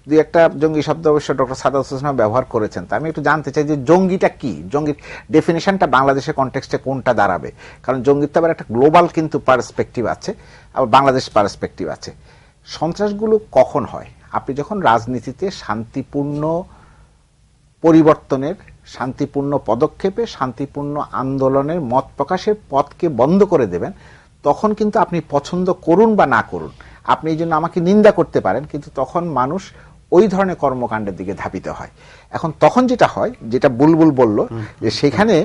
দুই একটা জঙ্গি শব্দ অবশ্য ডক্টর সাদাত হোসেন ব্যবহার করেছেন। তা আমি একটু জানতে চাই যে জঙ্গিটা কি, জঙ্গির ডেফিনেশনটা বাংলাদেশের কনটেক্সটে কোনটা দাঁড়াবে? কারণ জঙ্গির তো আবার একটা গ্লোবাল কিন্তু পার্সপেক্টিভ আছে, আবার বাংলাদেশ পার্সপেক্টিভ আছে। সন্ত্রাসগুলো কখন হয়? আপনি যখন রাজনীতিতে শান্তিপূর্ণ পরিবর্তনের, শান্তিপূর্ণ পদক্ষেপে, শান্তিপূর্ণ আন্দোলনের, মত প্রকাশের পথকে বন্ধ করে দেবেন, তখন কিন্তু আপনি পছন্দ করুন বা না করুন, আপনি এই জন্য আমাকে নিন্দা করতে পারেন, কিন্তু তখন মানুষ ওই ধরনের কর্মকাণ্ডের দিকে ধাবিত হয়। এখন তখন যেটা হয়, যেটা বুলবুল বলল, যে সেখানে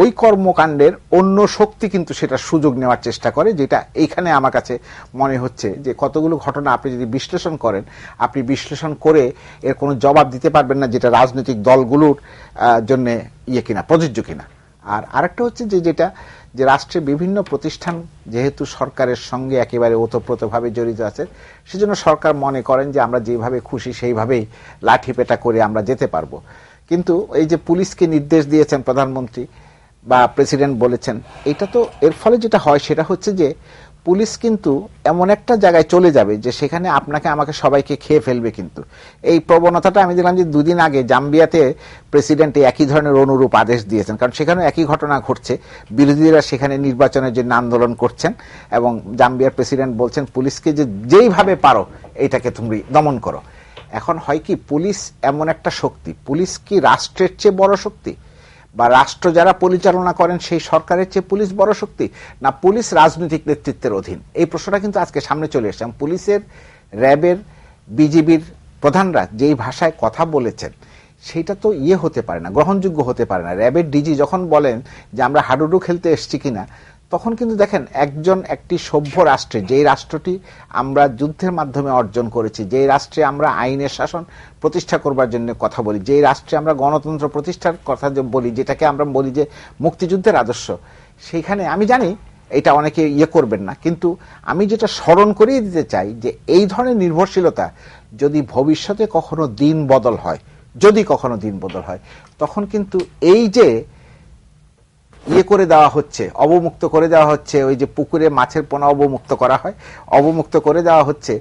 ওই কর্মকাণ্ডের অন্য শক্তি কিন্তু সেটা সুযোগ নেওয়ার চেষ্টা করে, যেটা এইখানে আমার কাছে মনে হচ্ছে যে কতগুলো ঘটনা আপনি যদি বিশ্লেষণ করেন, আপনি বিশ্লেষণ করে এর কোনো জবাব দিতে পারবেন না যেটা রাজনৈতিক দলগুলোর জন্য কিনা, প্রযোজ্য কিনা। আর আরেকটা হচ্ছে যেটা যে রাষ্ট্রের বিভিন্ন প্রতিষ্ঠান যেহেতু সরকারের সঙ্গে একেবারে ওতপ্রোতভাবে জড়িত আছে, সেজন্য সরকার মনে করেন যে আমরা যেভাবে খুশি সেইভাবেই লাঠিপেটা করে আমরা যেতে পারবো। কিন্তু এই যে পুলিশকে নির্দেশ দিয়েছেন প্রধানমন্ত্রী বা প্রেসিডেন্ট বলেছেন, এটা তো এর ফলে যেটা হয় সেটা হচ্ছে যে পুলিশ কিন্তু এমন একটা জায়গায় চলে যাবে যে সেখানে আপনাকে আমাকে সবাইকে খেয়ে ফেলবে। কিন্তু এই প্রবণতাটা আমি দেখলাম যে দুদিন আগে জাম্বিয়াতে প্রেসিডেন্ট একই ধরনের অনুরূপ আদেশ দিয়েছেন, কারণ সেখানে একই ঘটনা ঘটছে, বিরোধীরা সেখানে নির্বাচনের জন্য আন্দোলন করছেন এবং জাম্বিয়ার প্রেসিডেন্ট বলছেন পুলিশকে যে যেইভাবে পারো এইটাকে তুমি দমন করো। এখন হয় কি, পুলিশ এমন একটা শক্তি, পুলিশ কি রাষ্ট্রের চেয়ে বড় শক্তি, বা রাষ্ট্র যারা পরিচালনা করেন সেই সরকারের চেয়ে পুলিশ বড় শক্তি, না পুলিশ রাজনৈতিক নেতৃত্বের অধীন? এই প্রশ্নটা কিন্তু আজকে সামনে চলে এসেছে। পুলিশের, র্যাবের, বিজিবির প্রধানরা যেই ভাষায় কথা বলেছেন সেটা তো হতে পারে না, গ্রহণযোগ্য হতে পারে না। র্যাবের ডিজি যখন বলেন যে আমরা হাডুডু খেলতে এসছি কিনা, তখন কিন্তু দেখেন একটি সভ্য রাষ্ট্রে, যেই রাষ্ট্রটি আমরা যুদ্ধের মাধ্যমে অর্জন করেছি, যেই রাষ্ট্রে আমরা আইনের শাসন প্রতিষ্ঠা করবার জন্য কথা বলি, যেই রাষ্ট্রে আমরা গণতন্ত্র প্রতিষ্ঠার কথা বলি, যেটাকে আমরা বলি যে মুক্তিযুদ্ধের আদর্শ, সেইখানে আমি জানি এটা অনেকে করবেন না, কিন্তু আমি যেটা স্মরণ করিয়ে দিতে চাই যে এই ধরনের নির্ভরশীলতা যদি ভবিষ্যতে কখনো দিন বদল হয়, যদি কখনো দিন বদল হয়, তখন কিন্তু এই যে করে দেওয়া হচ্ছে, অবমুক্ত করে দেওয়া হচ্ছে, ওই যে পুকুরে মাছের পোনা অবমুক্ত করা হয়, অবমুক্ত করে দেওয়া হচ্ছে,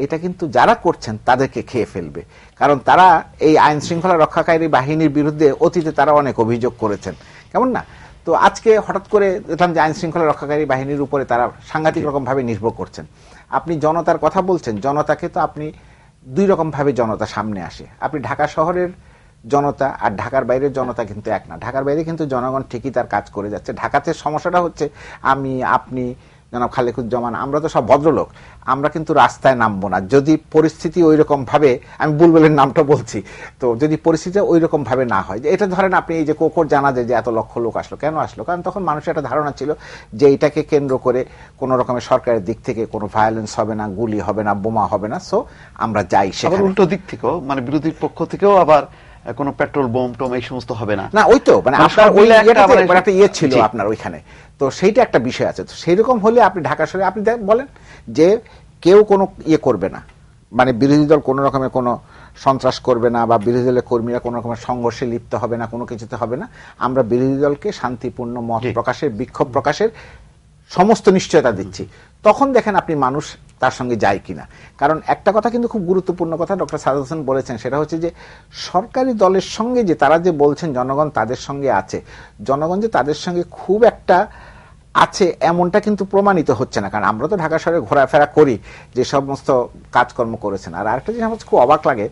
এটা কিন্তু যারা করছেন তাদেরকে খেয়ে ফেলবে। কারণ তারা এই আইন শৃঙ্খলা রক্ষাকারী বাহিনীর বিরুদ্ধে অতীতে তারা অনেক অভিযোগ করেছেন, কেমন না? তো আজকে হঠাৎ করে দেখলাম যে আইন শৃঙ্খলা রক্ষাকারী বাহিনীর উপরে তারা সাংঘাতিক রকম ভাবে নির্ভর করছেন। আপনি জনতার কথা বলছেন, জনতাকে তো আপনি দুই রকম ভাবে জনতা সামনে আসে। আপনি ঢাকা শহরের জনতা আর ঢাকার বাইরের জনতা কিন্তু এক না। ঢাকার বাইরে কিন্তু জনগণ ঠিকই তার কাজ করে যাচ্ছে। ঢাকাতে সমস্যাটা হচ্ছে আমি, আপনি, জনাব খালেকুজ্জামান, আমরা তো সব ভদ্রলোক, আমরা কিন্তু রাস্তায় নামবো না যদি পরিস্থিতি ওই রকম ভাবে, আমি বুলবুলের নামটা বলছি, তো যদি পরিস্থিতি ওই রকম ভাবে না হয়, যে এটা ধরেন আপনি এই যে কোকর জানা যায় যে এত লক্ষ লোক আসলো, কেন আসলো? কারণ তখন মানুষের একটা ধারণা ছিল যে এটাকে কেন্দ্র করে কোন রকমের সরকারের দিক থেকে কোনো ভায়োলেন্স হবে না, গুলি হবে না, বোমা হবে না, সো আমরা যাই। সেখানে উল্টো দিক থেকেও মানে বিরোধীর পক্ষ থেকেও আবার কোনো পেট্রোল বোম টোম এই সমস্ত হবে না। না, ওই তো মানে আপনার ওই একটা ছিল আপনার ওইখানে, তো সেইটা একটা বিষয় আছে। তো সেই রকম হলে আপনি ঢাকা শহরে আপনি বলেন যে কেউ কোনো করবে না, মানে বিরোধী দল কোনো রকমের কোনো সন্ত্রাস করবে না, বা বিরোধী দলের কর্মীরা কোনো রকমের সংঘর্ষে লিপ্ত হবে না, কোনো কিছুতে হবে না। আমরা বিরোধী দলকে শান্তিপূর্ণ মত প্রকাশের, বিক্ষোভ প্রকাশের সমস্ত নিশ্চয়তা দিচ্ছি। তখন দেখেন আপনি মানুষ তার সঙ্গে যায় কিনা। কারণ একটা কথা কিন্তু খুব গুরুত্বপূর্ণ কথা ডক্টর সাদাত হোসেন বলেছেন, সেটা হচ্ছে যে সরকারি দলের সঙ্গে যে তারা যে বলছেন জনগণ তাদের সঙ্গে আছে, জনগণ যে তাদের সঙ্গে খুব একটা আছে এমনটা কিন্তু প্রমাণিত হচ্ছে না। কারণ আমরা তো ঢাকা শহরে ঘোরাফেরা করি, যে সমস্ত কাজকর্ম করেছেন। আর আরেকটা জিনিস আমার খুব অবাক লাগে,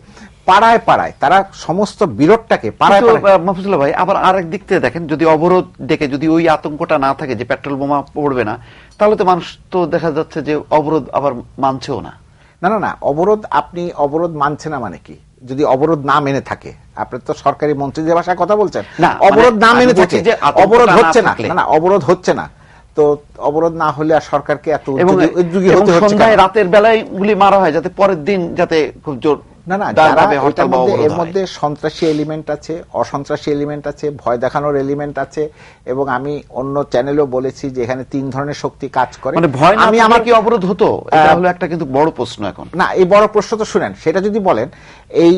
পাড়ায় পাড়ায় তারা সমস্ত বিরোধটাকে পাড়ায় মাহফুজুল্লাহ ভাই, আবার আরেক দিক থেকে দেখেন, যদি অবরোধ ডেকে যদি ওই আতঙ্কটা না থাকে যে পেট্রোল বোমা পড়বে না, তাহলে তো মানুষ তো দেখা যাচ্ছে যে অবরোধ আবার মানছেও না। না না না, অবরোধ আপনি অবরোধ মানছে না মানে কি? যদি অবরোধ না মেনে থাকে, আপনি তো সরকারি মন্ত্রীদের ভাষায় কথা বলছেন, অবরোধ না মেনে থাকে, অবরোধ হচ্ছে না, না অবরোধ হচ্ছে না, তো অবরোধ না হলে আর সরকারকে এত উদ্যোগী হতে হচ্ছে? রাতের বেলায় গুলি মারা হয় যাতে পরের দিন যাতে খুব জোর। না না, এর মধ্যে সন্ত্রাসী এলিমেন্ট আছে, অসন্ত্রাসী এলিমেন্ট আছে, ভয় দেখানোর এলিমেন্ট আছে, এবং আমি অন্য চ্যানেলেও বলেছি যে এখানে তিন ধরনের শক্তি কাজ করে। মানে ভয় না, আমার কি অবরোধ হতো? এটা হলো একটা কিন্তু বড় প্রশ্ন এখন। না, এই বড় প্রশ্ন তো শুনেন, সেটা যদি বলেন এই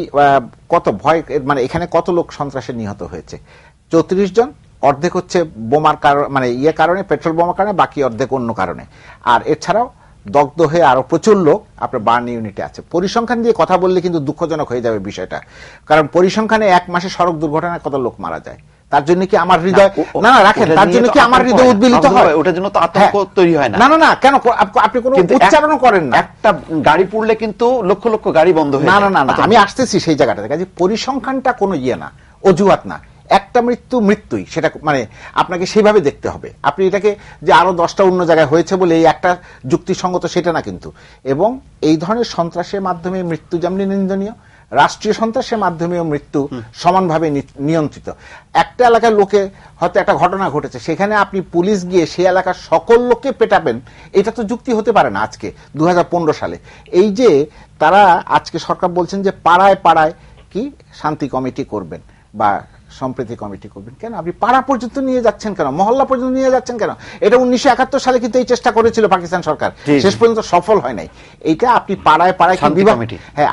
কত ভয়, মানে এখানে কত লোক সন্ত্রাসে নিহত হয়েছে? 34 জন, অর্ধেক হচ্ছে বোমার কারণে, মানে কারণে, পেট্রোল বোমার কারণে, বাকি অর্ধেক অন্য কারণে। আর এছাড়াও দগ্ধ হয়ে আরো প্রচুর লোক আপনার বার্ন ইউনিটে আছে। পরিসংখ্যান দিয়ে কথা বললে কিন্তু দুঃখজনক হয়ে যাবে বিষয়টা, কারণ পরিসংখ্যানে 1 মাসে সড়ক দুর্ঘটনায় কত লোক মারা যায়, তার জন্য কি আমার হৃদয় না রাখেন, তার জন্য কি আমার হৃদয় উদ্বেলিত হয়? ওটার জন্য তো আতঙ্ক তৈরি হয় না। না কেন আপনি কোনো উচ্চারণ করেন না? একটা গাড়ি পুড়লে কিন্তু লক্ষ লক্ষ গাড়ি বন্ধ হয়ে যায়। না আমি আসতেছি সেই জায়গাটাতে। কাজে পরিসংখ্যানটা কোনো না, অজুহাত না। একটা মৃত্যুই, সেটা মানে আপনাকে সেইভাবে দেখতে হবে। আপনি এটাকে যে আরো 10টা অন্য জায়গায় হয়েছে বলে এই একটা যুক্তিসঙ্গত সেটা না কিন্তু। এবং এই ধরনের সন্ত্রাসের মাধ্যমে মৃত্যু যেমনি নিন্দনীয়, রাষ্ট্রীয় সন্ত্রাসের মাধ্যমেও মৃত্যু সমানভাবে নিয়ন্ত্রিত। একটা এলাকার লোকে হয়তো একটা ঘটনা ঘটেছে, সেখানে আপনি পুলিশ গিয়ে সেই এলাকার সকল লোককে পেটাবেন, এটা তো যুক্তি হতে পারে না আজকে 2015 সালে। এই যে তারা আজকে সরকার বলছেন যে পাড়ায় পাড়ায় কি শান্তি কমিটি করবেন বা সম্প্রীতি কমিটি করবেন, কেন আপনি পাড়া পর্যন্ত নিয়ে যাচ্ছেন কেন, মহল্লা পর্যন্ত নিয়ে যাচ্ছেন কেন? এটা 1971 সালে কিন্তু এই চেষ্টা করেছিল পাকিস্তান সরকার, শেষ পর্যন্ত সফল হয় নাই। এইটা আপনি পাড়ায় পাড়ায়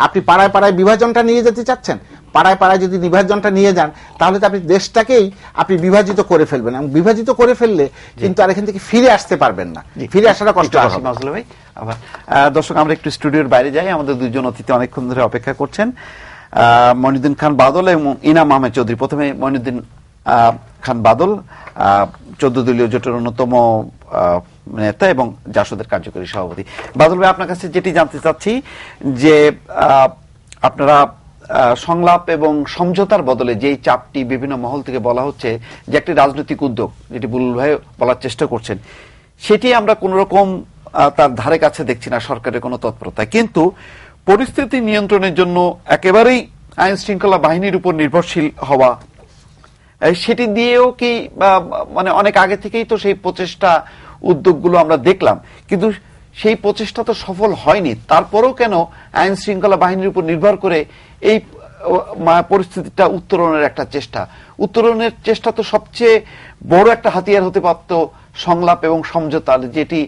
আপনি পাড়ায় পাড়ায় বিভাজনটা নিয়ে যেতে চাচ্ছেন। পাড়ায় পাড়ায় যদি বিভাজনটা নিয়ে যান, তাহলে তো আপনি দেশটাকেই আপনি বিভাজিত করে ফেলবেন, এবং বিভাজিত করে ফেললে কিন্তু আর এখান থেকে ফিরে আসতে পারবেন না, ফিরে আসাটা কষ্ট হবে। আবার দর্শক, আমরা একটু স্টুডিওর বাইরে যাই, আমাদের দুইজন অতিথি অনেকক্ষণ ধরে অপেক্ষা করছেন, মঈনুদ্দিন খান বাদল এবং ইনাম আহমেদ চৌধুরী। প্রথমে মঈনুদ্দিন খান বাদল, 14 দলীয় জোটের অন্যতম নেতা এবং জাসদের কার্যকরী সভাপতি। বাদল ভাই, আপনার কাছে যেটি জানতে চাচ্ছি যে আপনারা সংলাপ এবং সমঝোতার বদলে যেই চাপটি বিভিন্ন মহল থেকে বলা হচ্ছে যে একটি রাজনৈতিক উদ্যোগ, যেটি বুলবুল ভাই বলার চেষ্টা করছেন, সেটি আমরা কোন রকম তার ধারে কাছে দেখছি না সরকারের কোনো তৎপরতা। কিন্তু পরিস্থিতি নিয়ন্ত্রণের জন্য একেবারেই আইন শৃঙ্খলা বাহিনীর উপর নির্ভরশীল হওয়া, সেটি দিয়েও কি মানে অনেক আগে থেকেই তো সেই প্রচেষ্টা উদ্যোগগুলো আমরা দেখলাম, কিন্তু সেই প্রচেষ্টা তো সফল হয়নি। তারপরেও কেন আইন শৃঙ্খলা বাহিনীর উপর নির্ভর করে এই পরিস্থিতিটা উত্তরণের একটা চেষ্টা? উত্তরণের চেষ্টা তো সবচেয়ে বড় একটা হাতিয়ার হতে পারত সংলাপ এবং সমঝোতা, যেটি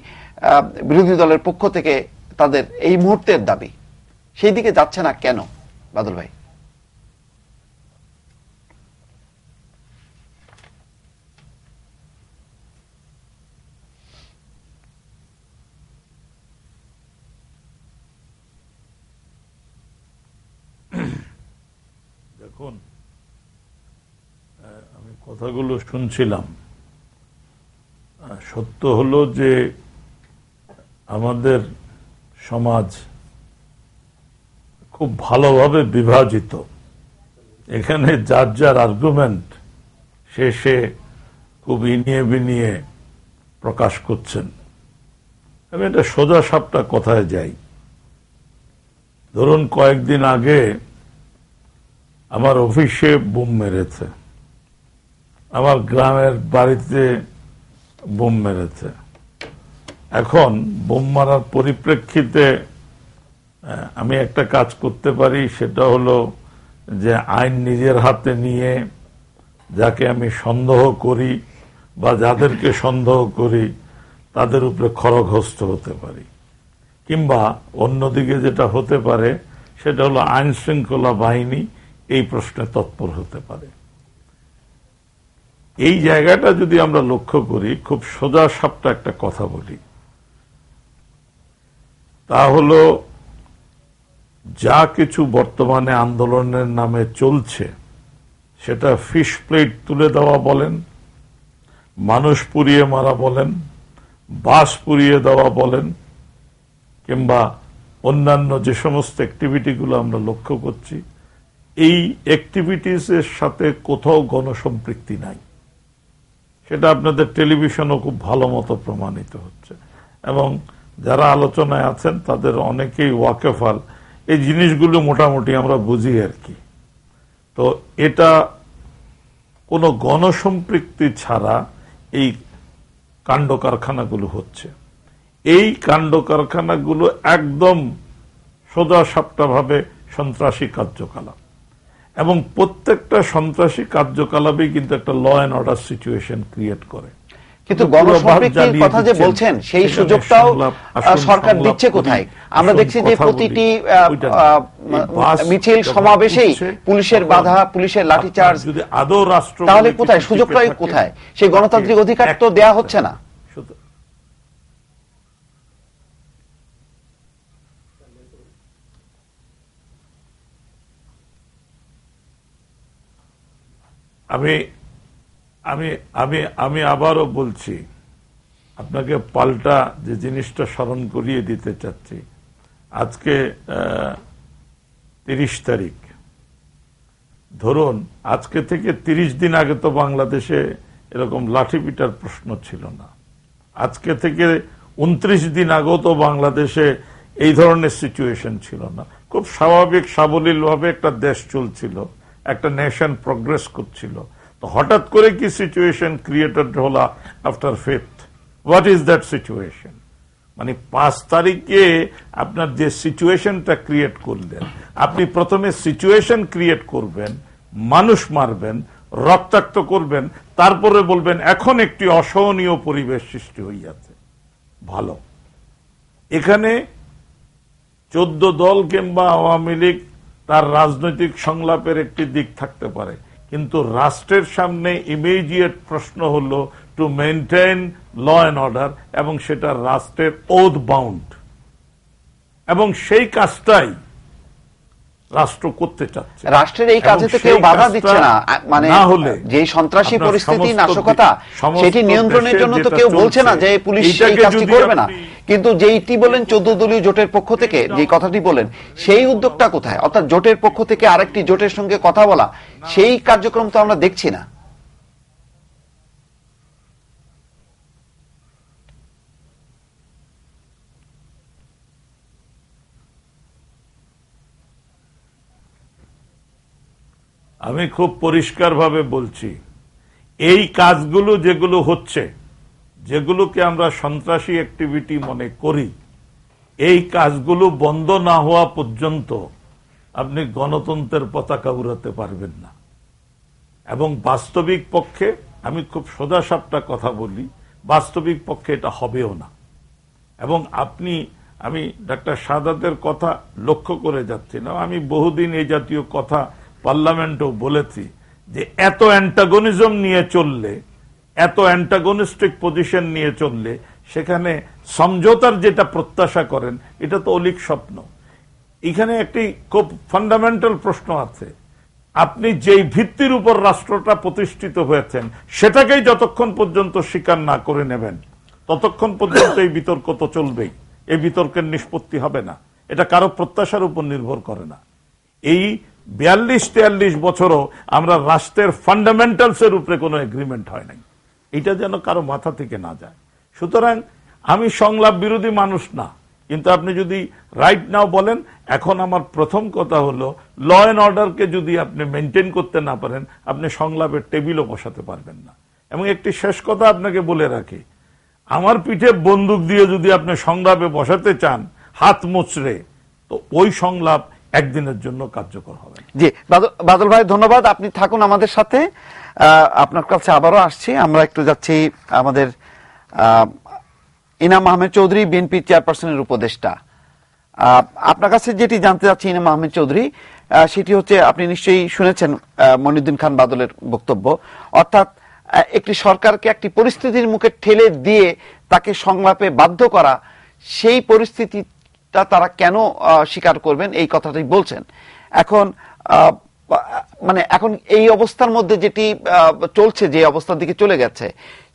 বিরোধী দলের পক্ষ থেকে তাদের এই মুহূর্তের দাবি। সেই দিকে যাচ্ছে না কেন বাদল ভাই? দেখুন, আমি কথাগুলো শুনছিলাম, সত্য হলো যে আমাদের সমাজ খুব ভালোভাবে বিভাজিত। এখানে যার যার আর্গুমেন্ট সে খুব ইনিয়ে বিনিয়ে প্রকাশ করছেন। আমি এটা সোজা সাপটা কথায় যাই। ধরুন, কয়েকদিন আগে আমার অফিসে বোম মেরেছে, আমার গ্রামের বাড়িতে বোম মেরেছে। এখন বোম মারার পরিপ্রেক্ষিতে আমি একটা কাজ করতে পারি, সেটা হলো যে আইন নিজের হাতে নিয়ে যাকে আমি সন্দেহ করি বা যাদেরকে সন্দেহ করি তাদের উপরে খড়গহস্ত হতে পারি। কিংবা অন্যদিকে যেটা হতে পারে সেটা হলো আইন শৃঙ্খলা বাহিনী এই প্রশ্নে তৎপর হতে পারে। এই জায়গাটা যদি আমরা লক্ষ্য করি, খুব সোজা সাপটা একটা কথা বলি, তা হলো যা কিছু বর্তমানে আন্দোলনের নামে চলছে, সেটা ফিশ প্লেট তুলে দেওয়া বলেন, মানুষ পুড়িয়ে মারা বলেন, বাস পুড়িয়ে দেওয়া বলেন, কিংবা অন্যান্য যে সমস্ত অ্যাক্টিভিটিগুলো আমরা লক্ষ্য করছি, এই অ্যাক্টিভিটিসের সাথে কোথাও গণসম্পৃক্তি নাই। সেটা আপনাদের টেলিভিশনও খুব ভালো মতো প্রমাণিত হচ্ছে, এবং যারা আলোচনায় আছেন তাদের অনেকেই ওয়াকেফাল, এই জিনিসগুলো মোটামুটি আমরা বুঝি আর কি। তো এটা কোনো গণসম্পৃক্তি ছাড়া এই কাণ্ড কারখানাগুলো হচ্ছে। এই কাণ্ড কারখানাগুলো একদম সোজা সাপটা ভাবে সন্ত্রাসী কার্যকলাপ, এবং প্রত্যেকটা সন্ত্রাসী কার্যকলাপই কিন্তু একটা law and order situation create করে। কিন্তু গণসম্পৃক্তির কথা যে বলছেন, সেই সুযোগটাও সরকার দিচ্ছে কোথায়? আমরা দেখছি যে প্রতিটি মিছিল সমাবেশেই পুলিশের বাধা, পুলিশের লাঠিচার্জ। তাহলে কোথায় সুযোগটাই কোথায়? সেই গণতান্ত্রিক অধিকার তো দেয়া হচ্ছে না। আমি আমি আমি আমি আবারও বলছি, আপনাকে পাল্টা যে জিনিসটা স্মরণ করিয়ে দিতে চাচ্ছি। আজকে 30 তারিখ, ধরুন আজকে থেকে 30 দিন আগে তো বাংলাদেশে এরকম লাঠি পিটার প্রশ্ন ছিল না। আজকে থেকে 29 দিন আগেও তো বাংলাদেশে এই ধরনের সিচুয়েশন ছিল না। খুব স্বাভাবিক সাবলীল ভাবে একটা দেশ চলছিল, একটা নেশন প্রগ্রেস করছিল। তো হঠাৎ করে কি সিচুয়েশন ক্রিয়েটেড হলো after 5th? What is that situation? মানে 5 তারিখে আপনার যে সিচুয়েশনটা ক্রিয়েট করলেন, আপনি প্রথমে সিচুয়েশন ক্রিয়েট করবেন, মানুষ মারবেন, রক্তাক্ত করবেন, তারপরে বলবেন এখন একটি অসহনীয় পরিবেশ সৃষ্টি হইয়াছে। ভালো, এখানে 14 দল কিংবা আওয়ামী লীগ তার রাজনৈতিক সংলাপের একটি দিক থাকতে পারে, কিন্তু রাষ্ট্রের সামনে ইমিডিয়েট প্রশ্ন হলো to maintain law and order, এবং সেটা রাষ্ট্রের ওথ বাউন্ড, এবং সেই কাজটাই রাষ্ট্র করতে চাচ্ছে। রাষ্ট্রের এই কাজে তো কেউ বাধা দিচ্ছে না, মানে যে সন্ত্রাসী পরিস্থিতি, নাশকতা, সেটি নিয়ন্ত্রণের জন্য তো কেউ বলছে না যে পুলিশ এই কাজটি করবে না। কিন্তু যেইটি বলেন 14 দলীয় জোটের পক্ষ থেকে যে কথাটি বলেন, সেই উদ্যোগটা কোথায়? অর্থাৎ জোটের পক্ষ থেকে আরেকটি জোটের সঙ্গে কথা বলা, সেই কার্যক্রম তো আমরা দেখছি না। আমি খুব পরিষ্কারভাবে বলছি, এই কাজগুলো যেগুলো হচ্ছে, যেগুলোকে আমরা সন্ত্রাসী অ্যাক্টিভিটি মনে করি, এই কাজগুলো বন্ধ না হওয়া পর্যন্ত আপনি গণতন্ত্রের পতাকা উড়াতে পারবেন না। এবং বাস্তবিক পক্ষে, আমি খুব সোজাসাপটা কথা বলি, বাস্তবিক পক্ষে এটা হবেও না। এবং আমি ডাক্তার সাদাতের কথা লক্ষ্য করে যাচ্ছি না, আমি বহুদিন এই জাতীয় কথা পার্লামেন্টেও বলেছি যে এত অ্যান্টাগনিজম নিয়ে চললে, এত অ্যান্টাগনিস্টিক পজিশন নিয়ে চললে, সেখানে সমঝোতার যেটা প্রত্যাশা করেন এটা তো অলীক স্বপ্ন। এখানে একটি খুব ফান্ডামেন্টাল প্রশ্ন আছে, আপনি যেই ভিত্তির উপর রাষ্ট্রটা প্রতিষ্ঠিত হয়েছেন সেটাকেই যতক্ষণ পর্যন্ত স্বীকার না করে নেবেন, ততক্ষণ পর্যন্ত এই বিতর্ক তো চলবেই, এই বিতর্কের নিষ্পত্তি হবে না। এটা কারো প্রত্যাশার উপর নির্ভর করে না। এই 42-43 বছরও আমরা রাষ্ট্রের ফান্ডামেন্টালস এর উপরে কোনো এগ্রিমেন্ট হয় নাই, এটা যেন কারো মাথা থেকে না যায়। সুতরাং আমি সংলাপ বিরোধী মানুষ না, কিন্তু আপনি যদি রাইট নাও বলেন, এখন আমার প্রথম কথা হলো ল অ্যান্ড অর্ডারকে যদি আপনি মেনটেন করতে না পারেন, আপনি সংলাপের টেবিলও বসাতে পারবেন না। এবং একটি শেষ কথা আপনাকে বলে রাখি, আমার পিঠে বন্দুক দিয়ে যদি আপনি সংলাপে বসাতে চান হাত মুচড়ে, তো ওই সংলাপ একদিনের জন্য কার্যকর হবে। জি, বাদল ভাই ধন্যবাদ, আপনি থাকুন আমাদের সাথে। আপনার কাছে আবারও আসছি, আমরা একটু যাচ্ছি আমাদের ইনাম আহমেদ চৌধুরী, বিএনপি চেয়ারপারসনের উপদেষ্টা। আপনার কাছে যেটি জানতে চাচ্ছি ইনাম আহমেদ চৌধুরী, সেটি হচ্ছে আপনি নিশ্চয়ই শুনেছেন মনিউদ্দিন খান বাদলের বক্তব্য, অর্থাৎ একটি সরকারকে একটি পরিস্থিতির মুখে ঠেলে দিয়ে তাকে সংলাপে বাধ্য করা, সেই পরিস্থিতিটা তারা কেন স্বীকার করবেন এই কথাটাই বলছেন। এখন মানে এখন এই অবস্থার মধ্যে যেটি চলছে, যে অবস্থার দিকে চলে গেছে,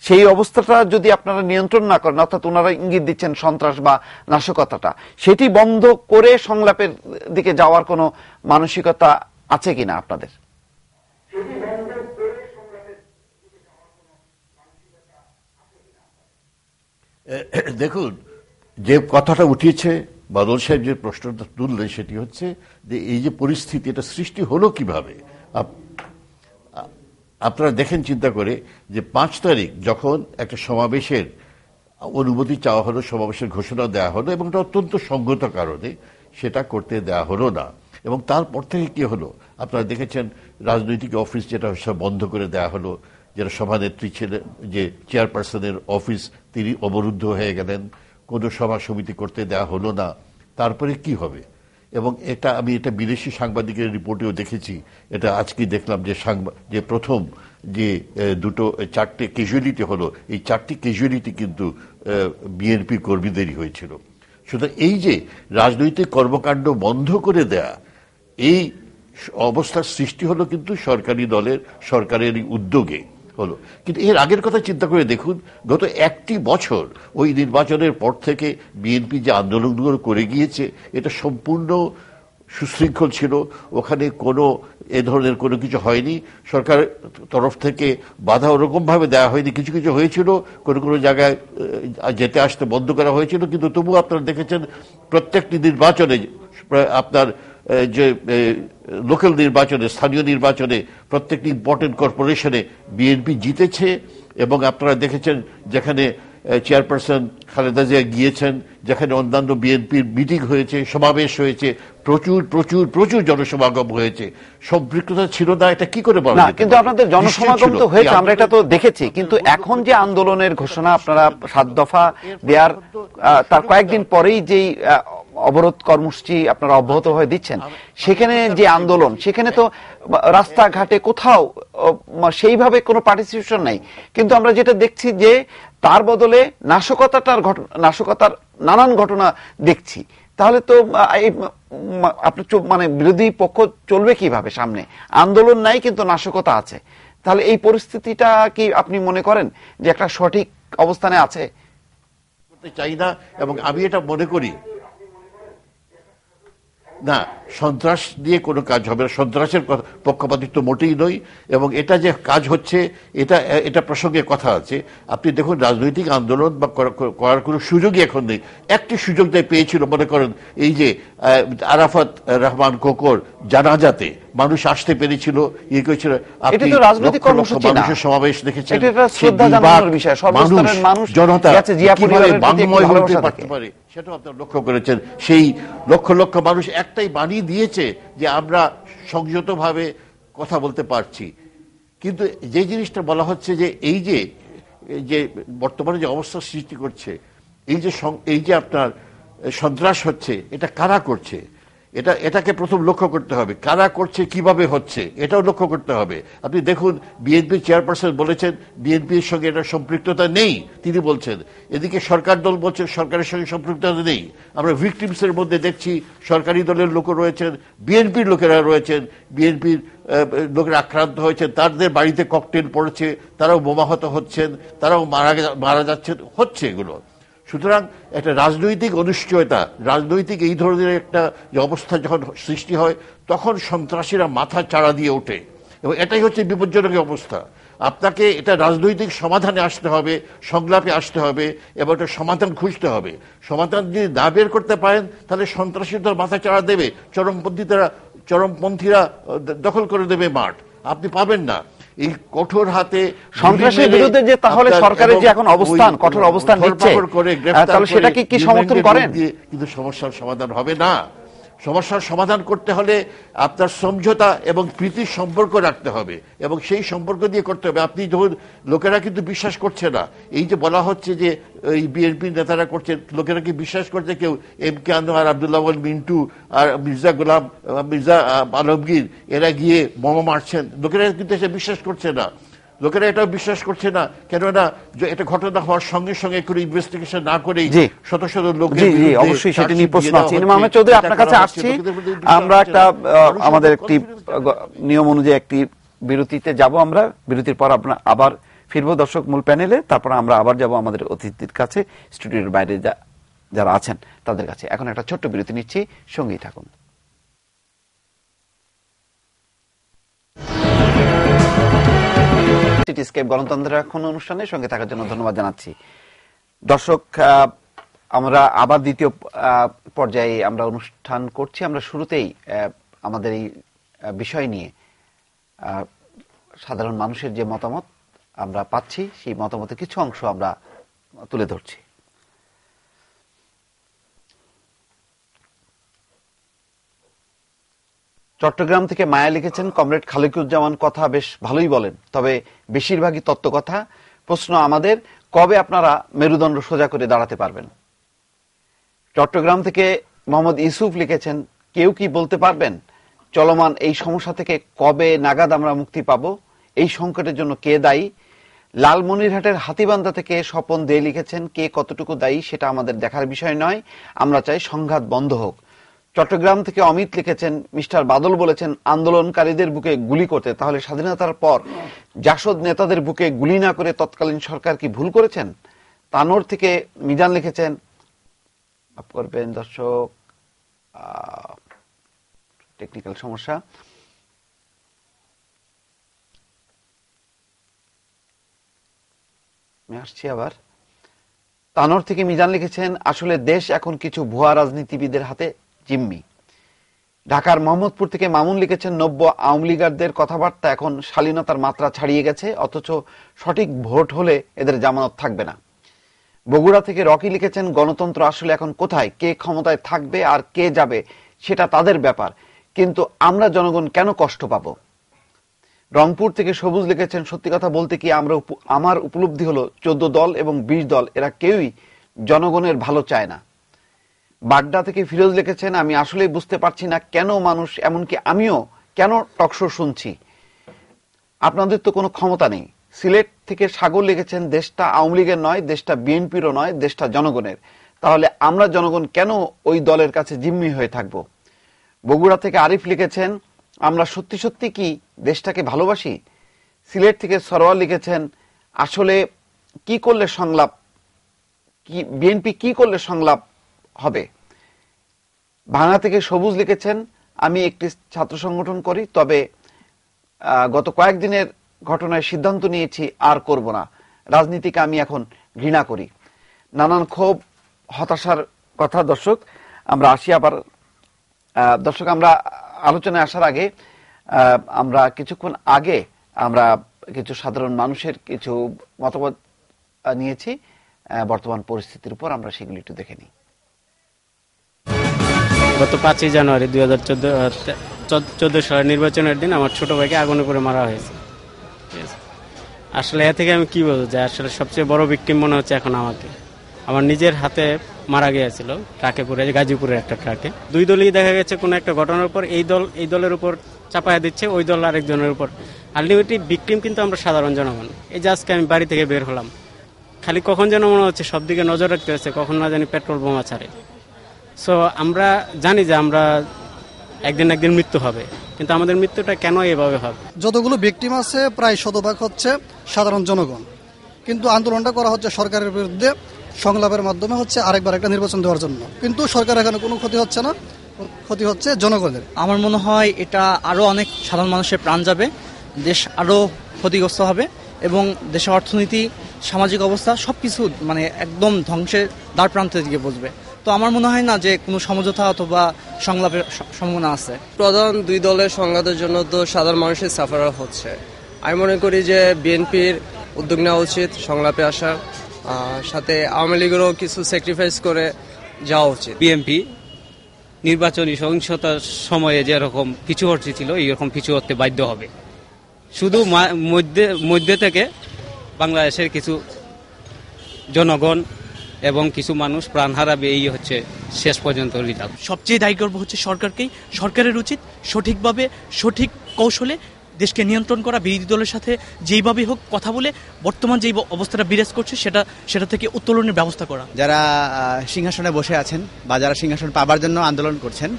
সেই অবস্থাটা যদি আপনারা নিয়ন্ত্রণ না করেন, অর্থাৎ ওনারা ইঙ্গিত দিচ্ছেন সন্ত্রাস বা নাশকতাটা, সেটি বন্ধ করে সংলাপের দিকে যাওয়ার কোনো মানসিকতা আছে কিনা আপনাদের? দেখুন, যে কথাটা উঠিয়েছে বাদল সাহেব, যে প্রশ্নটা তুললেন, সেটি হচ্ছে যে এই যে পরিস্থিতি, এটা সৃষ্টি হলো কিভাবে। আপনারা দেখেন চিন্তা করে যে 5 তারিখ যখন একটা সমাবেশের অনুমতি চাওয়া হলো, সমাবেশের ঘোষণা দেওয়া হলো, এবং এটা অত্যন্ত সঙ্গত কারণে সেটা করতে দেওয়া হলো না। এবং তারপর থেকে কি হলো আপনারা দেখেছেন, রাজনৈতিক অফিস যেটা সব বন্ধ করে দেওয়া হলো, যারা সভানেত্রী ছিলেন, যে চেয়ারপারসনের অফিস, তিনি অবরুদ্ধ হয়ে গেলেন, কোনো সভা সমিতি করতে দেওয়া হলো না। তারপরে কি হবে? এবং আমি এটা বিদেশি সাংবাদিকের রিপোর্টেও দেখেছি, এটা আজকে দেখলাম যে প্রথম যে 4টে ক্যাজুয়ালিটি হলো, এই 4টি ক্যাজুয়ালিটি কিন্তু বিএনপি কর্মীদেরই হয়েছিল। সুতরাং এই যে রাজনৈতিক কর্মকাণ্ড বন্ধ করে দেয়া, এই অবস্থার সৃষ্টি হলো কিন্তু সরকারি দলের সরকারের উদ্যোগে হলো। কিন্তু এর আগের কথা চিন্তা করে দেখুন, গত একটি বছর ওই নির্বাচনের পর থেকে বিএনপি যে আন্দোলনগুলো করে গিয়েছে এটা সম্পূর্ণ সুশৃঙ্খল ছিল। ওখানে কোনো এ ধরনের কোনো কিছু হয়নি। সরকারের তরফ থেকে বাধা ওরকম ভাবে দেওয়া হয়নি। কিছু কিছু হয়েছিল, কোনো কোনো জায়গায় যেতে আসতে বন্ধ করা হয়েছিল, কিন্তু তবু আপনারা দেখেছেন প্রত্যেকটি নির্বাচনে আপনার যে লোকাল নির্বাচনে, স্থানীয় নির্বাচনে প্রত্যেকটি ইম্পর্টেন্ট কর্পোরেশনে বিএনপি জিতেছে। এবং আপনারা দেখেছেন যেখানে চেয়ারপারসন খালেদা জিয়া গিয়েছেন, যেখানে অন্যান্য বিএনপির মিটিং হয়েছে, সমাবেশ হয়েছে, প্রচুর প্রচুর প্রচুর জনসমাগম হয়েছে। সম্পৃক্ততা ছিল না এটা কি করে বলা না, যেতে কিন্তু পারে? আপনাদের জনসমাগম তো হয়েছে, আমরা এটা তো দেখেছি। কিন্তু এখন যে আন্দোলনের ঘোষণা আপনারা 7 দফা দেওয়ার তার কয়েকদিন পরেই যেই অবরোধ কর্মসূচি আপনারা অব্যাহত হয়ে দিচ্ছেন, সেখানে যে আন্দোলন, সেখানে তো রাস্তাঘাটে কোথাও সেইভাবে কোনো পার্টিসিপেশন নাই। কিন্তু আমরা যেটা দেখছি যে তার বদলে নাশকতার নানান ঘটনা দেখছি। তাহলে তো আপনি মানে বিরোধী পক্ষ চলবে কিভাবে সামনে? আন্দোলন নাই কিন্তু নাশকতা আছে। তাহলে এই পরিস্থিতিটা কি আপনি মনে করেন যে একটা সঠিক অবস্থানে আছে? চাই না, এবং আমি এটা মনে করি না, সন্ত্রাস দিয়ে কোনো কাজ হবে না। সন্ত্রাসের পক্ষপাতিত্ব মোটেই নই। এবং এটা যে কাজ হচ্ছে এটা প্রসঙ্গে কথা আছে। আপনি দেখুন, রাজনৈতিক আন্দোলন বা করার কোনো সুযোগই এখন নেই। একটি সুযোগ পেয়েছিল, মনে করেন এই যে আরাফাত রহমান কোকর জানাজাতে মানুষ আসতে পেরেছিল, ইয়ে করেছিল, আপনি মানুষের সমাবেশ দেখেছেন, জনতা বাংময় হতে পারতে পারে সেটাও আপনারা লক্ষ্য করেছেন। সেই লক্ষ লক্ষ মানুষ একটাই বাণী দিয়েছে যে আমরা সংযতভাবে কথা বলতে পারছি। কিন্তু যে জিনিসটা বলা হচ্ছে যে এই যে বর্তমানে যে অবস্থা সৃষ্টি করছে, এই যে আপনার সন্ত্রাস হচ্ছে, এটা কারা করছে? এটাকে প্রথম লক্ষ্য করতে হবে। কারা করছে, কিভাবে হচ্ছে, এটাও লক্ষ্য করতে হবে। আপনি দেখুন, বিএনপি চেয়ারপারসন বলেছেন বিএনপির সঙ্গে এটা সম্পৃক্ততা নেই, তিনি বলছেন। এদিকে সরকার দল বলছে সরকারের সঙ্গে সম্পৃক্ততা নেই। আমরা ভিকটিমস এর মধ্যে দেখছি সরকারি দলের লোক রয়েছেন, বিএনপির লোকেরা রয়েছেন, বিএনপির লোকেরা আক্রান্ত হয়েছেন, তাদের বাড়িতে ককটেল পড়েছে, তারাও বোমাহত হচ্ছেন, তারাও মারা যাচ্ছেন, হচ্ছে এগুলো। সুতরাং একটা রাজনৈতিক অনিশ্চয়তা, রাজনৈতিক এই ধরনের একটা যে অবস্থা যখন সৃষ্টি হয়, তখন সন্ত্রাসীরা মাথা চাড়া দিয়ে ওঠে, এবং এটাই হচ্ছে বিপজ্জনক অবস্থা। আপনাকে এটা রাজনৈতিক সমাধানে আসতে হবে, সংলাপে আসতে হবে, এবং একটা সমাধান খুঁজতে হবে। সমাধান যদি না বের করতে পারেন, তাহলে সন্ত্রাসীরা মাথা চাড়া দেবে, চরমপন্থীরা দখল করে দেবে মাঠ, আপনি পাবেন না। এই কঠোর হাতে সন্ত্রাসের বিরুদ্ধে যে তাহলে সরকারের যে এখন অবস্থান, কঠোর অবস্থান নিচ্ছে, তাহলে সেটা কি সমর্থন করেন? কিন্তু সমস্যার সমাধান হবে না। সমস্যার সমাধান করতে হলে আপনার সমঝোতা এবং প্রীতির সম্পর্ক রাখতে হবে, এবং সেই সম্পর্ক দিয়ে করতে হবে। আপনি যখন, লোকেরা কিন্তু বিশ্বাস করছে না, এই যে বলা হচ্ছে যে এই বিএনপির নেতারা করছে, লোকেরা কি বিশ্বাস করছে কেউ? এম কে আনোয়ার, আব্দুল্লাহ মিন্টু আর মির্জা আলমগীর এরা গিয়ে বোমা মারছেন, লোকেরা কিন্তু এসে বিশ্বাস করছে না। লোকেরা এটাও বিশ্বাস করছে না, কেননা এটা ঘটনা হওয়ার সঙ্গে সঙ্গে কোনো ইনভেস্টিগেশন না করেই শত শত লোক। অবশ্যই সেটা নিয়ে প্রশ্ন আছে। ইমাম আহমেদ চৌধুরী, আপনার কাছে আসছি। আমরা আমাদের একটি নিয়ম অনুযায়ী একটি বিরতিতে যাব। আমরা বিরতির পর আবার ফিরবো দর্শক মূল প্যানেলে। তারপর আমরা আবার যাব আমাদের অতিথির কাছে, স্টুডিওর বাইরে যারা আছেন তাদের কাছে। এখন একটা ছোট্ট বিরতি নিচ্ছি, সঙ্গেই থাকুন। সিটিস্কেপ গণতন্ত্রের এখন অনুষ্ঠানের সঙ্গে থাকার জন্য ধন্যবাদ জানাচ্ছি। দর্শক, আমরা আবার দ্বিতীয় পর্যায়ে আমরা অনুষ্ঠান করছি। আমরা শুরুতেই আমাদের এই বিষয় নিয়ে সাধারণ মানুষের যে মতামত আমরা পাচ্ছি, সেই মতামতের কিছু অংশ আমরা তুলে ধরছি। চট্টগ্রাম থেকে মায়া লিখেছেন, কমরেড খালিকুজ্জামান কথা বেশ ভালোই বলেন, তবে বেশিরভাগই তত্ত্ব কথা। প্রশ্ন আমাদের, কবে আপনারা মেরুদণ্ড সোজা করে দাঁড়াতে পারবেন? চট্টগ্রাম থেকে মোহাম্মদ ইউসুফ লিখেছেন, কেউ কি বলতে পারবেন চলমান এই সমস্যা থেকে কবে নাগাদ আমরা মুক্তি পাব? এই সংকটের জন্য কে দায়ী? লালমনিরহাটের হাতীবান্ধা থেকে স্বপন দে লিখেছেন, কে কতটুকু দায়ী সেটা আমাদের দেখার বিষয় নয়, আমরা চাই সংঘাত বন্ধ হোক। চট্টগ্রাম থেকে অমিত লিখেছেন, মিস্টার বাদল বলেছেন আন্দোলনকারীদের বুকে গুলি করতে, তাহলে স্বাধীনতার পর জাসদ নেতাদের বুকে গুলি না করে তৎকালীন সরকার কি ভুল করেছেন? তানোর থেকে মিজান লিখেছেন, মাফ করবেন দর্শক, টেকনিক্যাল সমস্যা, আমি আসছি আবার। তানোর থেকে মিজান লিখেছেন, আসলে দেশ এখন কিছু ভুয়া রাজনীতিবিদের হাতে জিম্মি। ঢাকার মোহাম্মদপুর থেকে মামুন লিখেছেন, নব্য আওয়ামী লীগারদের কথাবার্তা এখন শালীনতার মাত্রা ছাড়িয়ে গেছে, অথচ সঠিক ভোট হলে এদের জামানত থাকবে না। বগুড়া থেকে রকি লিখেছেন, গণতন্ত্র আসলে এখন কোথায়, কে ক্ষমতায় থাকবে আর কে যাবে সেটা তাদের ব্যাপার, কিন্তু আমরা জনগণ কেন কষ্ট পাব। রংপুর থেকে সবুজ লিখেছেন, সত্যি কথা বলতে কি আমার উপলব্ধি হলো 14 দল এবং 20 দল এরা কেউই জনগণের ভালো চায় না। বাড্ডা থেকে ফিরোজ লিখেছেন, আমি আসলেই বুঝতে পারছি না কেন মানুষ, এমনকি আমিও কেন টকশো শুনছি, আপনাদের তো কোনো ক্ষমতা নেই। সিলেট থেকে সাগর লিখেছেন, দেশটা আওয়ামী লীগের নয়, দেশটা বিএনপিরও নয়, দেশটা জনগণের, তাহলে আমরা জনগণ কেন ওই দলের কাছে জিম্মি হয়ে থাকব। বগুড়া থেকে আরিফ লিখেছেন, আমরা সত্যি সত্যি কি দেশটাকে ভালোবাসি। সিলেট থেকে সরোয়ার লিখেছেন, আসলে কি করলে সংলাপ, বিএনপি কি করলে সংলাপ হবে। ভাঙা থেকে সবুজ লিখেছেন, আমি একটি ছাত্র সংগঠন করি, তবে গত কয়েকদিনের ঘটনায় সিদ্ধান্ত নিয়েছি আর করব না, রাজনীতিকে আমি এখন ঘৃণা করি। নানান ক্ষোভ হতাশার কথা। দর্শক আমরা আসি আবার। দর্শক আমরা আলোচনায় আসার আগে আমরা কিছুক্ষণ আগে আমরা কিছু সাধারণ মানুষের কিছু মতামত নিয়েছি বর্তমান পরিস্থিতির উপর, আমরা সেগুলি একটু দেখে নিই। গত 5ই জানুয়ারি 2014 সালের নির্বাচনের দিন আমার ছোট ভাইকে আগুনে করে মারা হয়েছে। আসলে এ থেকে আমি কি বলবো, যে আসলে সবচেয়ে বড় ভিকটিম মনে হচ্ছে এখন আমাকে। আমার নিজের হাতে মারা গিয়েছিল ট্রাকে করে, গাজীপুরের একটা ট্রাকে। দুই দলই দেখা গেছে কোনো একটা ঘটনার উপর এই দলের উপর চাপায়া দিচ্ছে, ওই দল আরেকজনের উপর। আলটিমেটলি ভিকটিম কিন্তু আমরা সাধারণ জনগণ। এই যে আজকে আমি বাড়ি থেকে বের হলাম, খালি কখন যেন মনে হচ্ছে সব দিকে নজর রাখতে হচ্ছে, কখন না জানি পেট্রোল বোমা ছাড়ে। সো আমরা জানি যে আমরা একদিন মৃত্যু হবে, কিন্তু আমাদের মৃত্যুটা কেন এভাবে হবে? যতগুলো ভিকটিম আছে প্রায় শতভাগ হচ্ছে সাধারণ জনগণ, কিন্তু আন্দোলনটা করা হচ্ছে সরকারের বিরুদ্ধে, সংলাপের মাধ্যমে হচ্ছে আরেকবার একটা নির্বাচন দেওয়ার জন্য। কিন্তু সরকার এখানে কোনো ক্ষতি হচ্ছে না, ক্ষতি হচ্ছে জনগণের। আমার মনে হয় এটা আরো অনেক সাধারণ মানুষের প্রাণ যাবে, দেশ আরো ক্ষতিগ্রস্ত হবে এবং দেশের অর্থনীতি, সামাজিক অবস্থা সবকিছু মানে একদম ধ্বংসের দ্বার প্রান্তের দিকে বসবে। তো আমার মনে হয় না যে কোনো সমঝোতা অথবা সংলাপের সম্ভাবনা আছে। প্রধান দুই দলের সংঘাতের জন্য তো সাধারণ মানুষের সাফার হচ্ছে। আমি মনে করি যে বিএনপির উদ্যোগ নেওয়া উচিত সংলাপে আসার, সাথে আওয়ামী লীগেরও কিছু স্যাক্রিফাইস করে যাওয়া উচিত। বিএনপি নির্বাচনী সহিংসতার সময়ে যেরকম পিছু হচ্ছিল এইরকম পিছু হতে বাধ্য হবে। শুধু মধ্যে থেকে বাংলাদেশের কিছু জনগণ এবং কিছু মানুষ প্রাণ হারাবে, এই হচ্ছে শেষ পর্যন্ত রেজাল্ট। সবচেয়ে দায়ী করব হচ্ছে সরকারকেই। সরকারের উচিত সঠিকভাবে সঠিক কৌশলে দেশকে নিয়ন্ত্রণ করা, বিরোধী দলের সাথে যেইভাবে হোক কথা বলে বর্তমান যেই অবস্থাটা বিরাজ করছে সেটা থেকে উত্তোলনের ব্যবস্থা করা। যারা সিংহাসনে বসে আছেন বা যারা সিংহাসন পাবার জন্য আন্দোলন করছেন,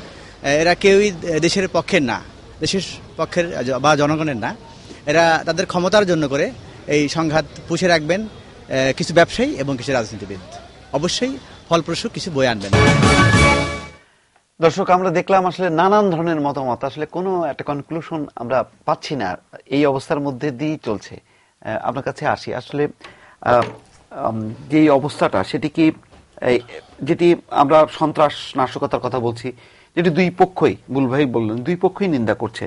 এরা কেউই দেশের পক্ষের না, দেশের পক্ষের বা জনগণের না। এরা তাদের ক্ষমতার জন্য করে এই সংঘাত পুষে রাখবেন কিছু ব্যবসায়ী এবং কিছু রাজনীতিবিদ। অবশ্যই ফলপ্রসূ কিছু বই আনবেন। দর্শক আমরা দেখলাম আসলে নানান ধরনের মতামত, আসলে কোনো একটা কনক্লুশন আমরা পাচ্ছি না, এই অবস্থার মধ্যে দিয়েই চলছে। আপনার কাছে আসি, আসলে যে অবস্থাটা সেটি কি, যেটি আমরা সন্ত্রাস নাশকতার কথা বলছি, যেটি দুই পক্ষই, বুলভাই বললেন দুই পক্ষই নিন্দা করছে,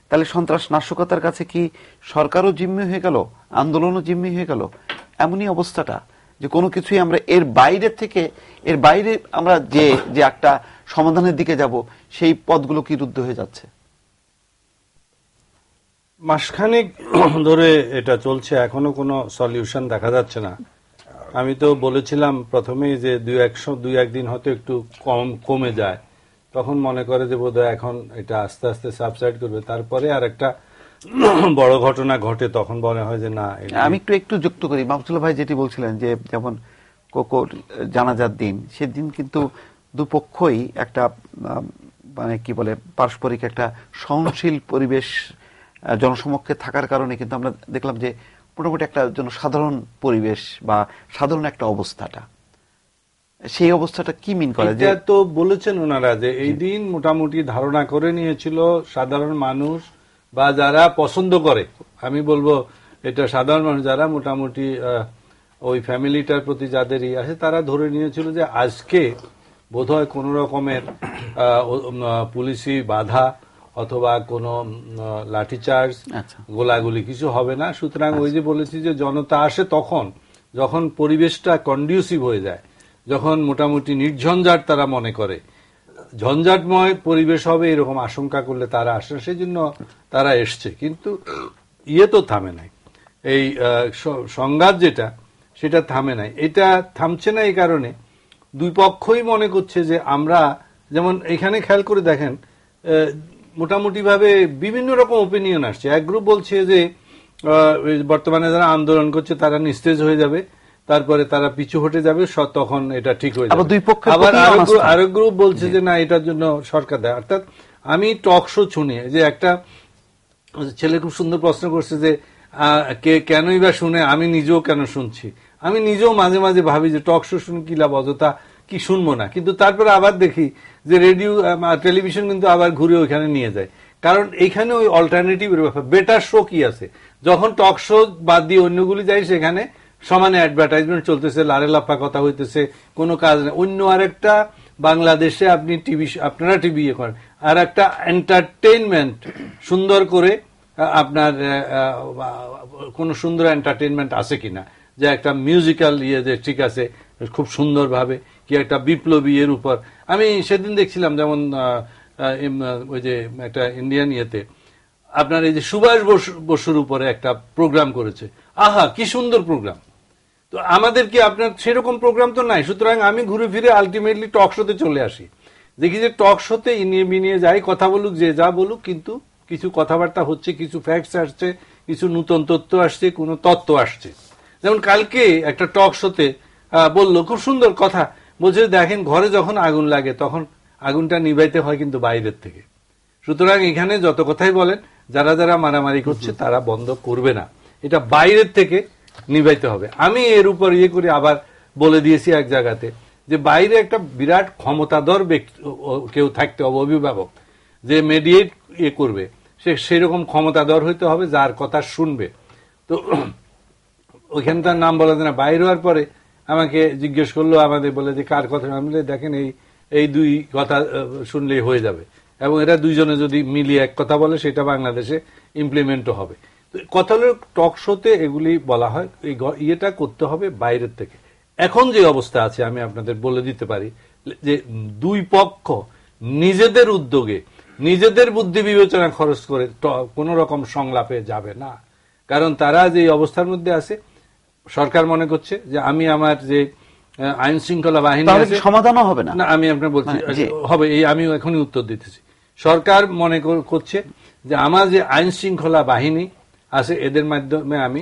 তাহলে সন্ত্রাস নাশকতার কাছে কি সরকারও জিম্মি হয়ে গেল, আন্দোলনও জিম্মি হয়ে গেল? এমনই অবস্থাটা যে কোনো কিছুই আমরা এর বাইরে আমরা যে একটা সমাধানের দিকে যাব, সেই পথগুলো কি রুদ্ধ হয়ে যাচ্ছে? মাসখানেক ধরে এটা চলছে, এখনো কোনো সলিউশন দেখা যাচ্ছে না। আমি তো বলেছিলাম প্রথমেই যে দুই একদিন হয়তো একটু কমে যায়, তখন মনে করে যে বোধহয় এখন এটা আস্তে আস্তে সাবসাইড করবে, তারপরে আর একটা বড় ঘটনা ঘটে, তখন মনে হয় যে না। আমি একটু যুক্ত করি, মাহফুজুল্লাহ ভাই যেটি বলছিলেন যে যেমন কোকোর জানাজার দিন, সেদিন কিন্তু দুপক্ষই একটা মানে কি বলে পারস্পরিক একটা সহনশীল পরিবেশ জনসমক্ষে থাকার কারণে কিন্তু আমরা দেখলাম যে মোটামুটি একটা সাধারণ পরিবেশ বা সাধারণ একটা অবস্থাটা, সেই অবস্থাটা কি মিন করে? যে তো বলেছেন ওনারা যে এই দিন মোটামুটি ধারণা করে নিয়েছিল সাধারণ মানুষ বা যারা পছন্দ করে, আমি বলবো এটা সাধারণ মানুষ যারা মোটামুটি ওই ফ্যামিলিটার প্রতি যাদেরই আছে, তারা ধরে নিয়েছিল যে আজকে বোধহয় কোন রকমের পুলিশি বাধা অথবা কোনো লাঠিচার্জ, গোলাগুলি কিছু হবে না। সুতরাং ওই যে বলেছি যে জনতা আসে তখন যখন পরিবেশটা কন্ডিউসিভ হয়ে যায়, যখন মোটামুটি নির্ঝঞ্ঝাট তারা মনে করে, ঝঞ্ঝাটময় পরিবেশ হবে এরকম আশঙ্কা করলে তারা আসে, সেই জন্য তারা এসছে। কিন্তু ইয়ে তো থামে নাই, এই সংঘাত যেটা সেটা থামে নাই। এটা থামছে না এই কারণে দুই পক্ষই মনে করছে যে আমরা, যেমন এখানে খেয়াল করে দেখেন মোটামুটি ভাবে বিভিন্ন রকম ওপিনিয়ন আসছে। এক গ্রুপ বলছে যে বর্তমানে যারা আন্দোলন করছে তারা নিস্তেজ হয়ে যাবে, তারপরে তারা পিছু হটে যাবে, তখন এটা ঠিক হয়ে যাবে। আবার আরেক গ্রুপ বলছে যে না, এটার জন্য সরকার দেয়। অর্থাৎ আমি টক শো শুনি যে একটা ছেলে খুব সুন্দর প্রশ্ন করছে যে কেনই বা শুনে, আমি নিজেও কেন শুনছি। আমি নিজেও মাঝে মাঝে ভাবি যে টক শো শুনে কি লাভ, অযথা কি শুনবো না। কিন্তু তারপরে আবার দেখি যে রেডিও টেলিভিশন কিন্তু আবার ঘুরে ওইখানে নিয়ে যায়, কারণ এইখানে ওই অল্টারনেটিভের ব্যাপার। বেটার শো কি আছে, যখন টক শো বাদ দিয়ে অন্যগুলি যাই সেখানে সমানে অ্যাডভার্টাইজমেন্ট চলতেছে, লারে লাফা কথা হইতেছে, কোনো কাজ নেই। অন্য আরেকটা বাংলাদেশে আপনি আপনারা টিভি ইয়ে করেন, আর একটা এন্টারটেইনমেন্ট সুন্দর করে আপনার কোন সুন্দর এন্টারটেইনমেন্ট আছে কিনা, যে একটা মিউজিক্যাল ইয়ে যে ঠিক আছে খুব সুন্দরভাবে, কি একটা বিপ্লবী এর উপর। আমি সেদিন দেখছিলাম যেমন ওই যে একটা ইন্ডিয়ান ইয়েতে আপনার এই যে সুভাষ বসুর উপরে একটা প্রোগ্রাম করেছে, আহা কি সুন্দর প্রোগ্রাম। তো আমাদের কি আপনার সেরকম প্রোগ্রাম তো নাই। সুতরাং আমি ঘুরে ফিরে আলটিমেটলি টক শোতে চলে আসি, দেখি যে টক শোতে ইনিয়ে বিনিয়ে যাই, কথা বলুক যে যা বলুক, কিন্তু কিছু কথাবার্তা হচ্ছে, কিছু ফ্যাক্টস আসছে, কিছু নতুন তথ্য আসছে, কোনো তত্ত্ব আসছে। যেমন কালকে একটা টক শোতে বললো, খুব সুন্দর কথা বলছে, দেখেন ঘরে যখন আগুন লাগে তখন আগুনটা নিভাইতে হয় কিন্তু বাইরের থেকে। সুতরাং এখানে যত কথাই বলেন, যারা যারা মারামারি করছে তারা বন্ধ করবে না, এটা বাইরের থেকে নিভাইতে হবে। আমি এর উপর ইয়ে করে আবার বলে দিয়েছি এক জায়গাতে যে বাইরে একটা বিরাট ক্ষমতাধর ব্যক্তি কেউ থাকতে হবে, অভিভাবক যে মিডিয়েট ইয়ে করবে, সে সেরকম ক্ষমতাধর হইতে হবে যার কথা শুনবে। তো ওইখানে তার নাম বলা যায় না। বাইরে হওয়ার পরে আমাকে জিজ্ঞেস করলো, আমাদের বলে যে কার কথা, আমি দেখেন এই দুই কথা শুনলেই হয়ে যাবে, এবং এরা দুইজনে যদি মিলিয়ে এক কথা বলে সেটা বাংলাদেশে ইমপ্লিমেন্টও হবে। কথা হলো টক শোতে এগুলি বলা হয়, এই ইয়েটা করতে হবে বাইরের থেকে। এখন যে অবস্থা আছে আমি আপনাদের বলে দিতে পারি যে দুই পক্ষ নিজেদের উদ্যোগে, নিজেদের বুদ্ধি বিবেচনা খরচ করে কোন রকম সংলাপে যাবে না। কারণ তারা যে অবস্থার মধ্যে আছে, সরকার মনে করছে যে আমি আমার যে আইন শৃঙ্খলা বাহিনী আছে, সমাধানও হবে না। আমি আপনার বলছি হবে, এই আমি এখনই উত্তর দিতেছি। সরকার মনে করছে যে আমার যে আইন শৃঙ্খলা বাহিনী আছে এদের মাধ্যমে আমি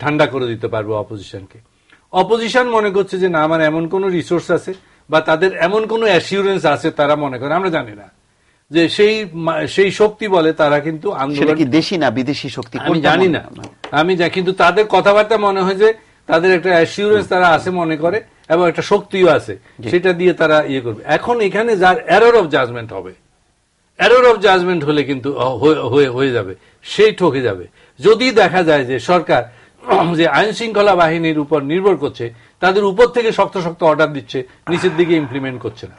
ঠান্ডা করে দিতে পারবো অপোজিশনকে। অপোজিশন মনে করছে যে না, আমার এমন কোন রিসোর্স আছে বা তাদের এমন কোন অ্যাসিউরেন্স আছে, তারা মনে করে, আমরা জানি না, যে সেই শক্তি বলে তারা কিন্তু আন্দোলন কি দেশি না বিদেশি শক্তি আমি জানি না, কিন্তু তাদের কথাবার্তা মনে হয় যে তাদের একটা অ্যাসিউরেন্স তারা আছে মনে করে, এবং একটা শক্তিও আছে, সেটা দিয়ে তারা ইয়ে করবে। এখন এখানে যার এরর অফ জাজমেন্ট হবে, এরর অফ জাজমেন্ট হলে কিন্তু হয়ে যাবে, সেই ঠকে যাবে। যদি দেখা যায় যে সরকার যে আইন শৃঙ্খলা বাহিনীর উপর নির্ভর করছে, তাদের উপর থেকে শক্ত শক্ত অর্ডার দিচ্ছে, নিচের দিকে ইমপ্লিমেন্ট করছে না,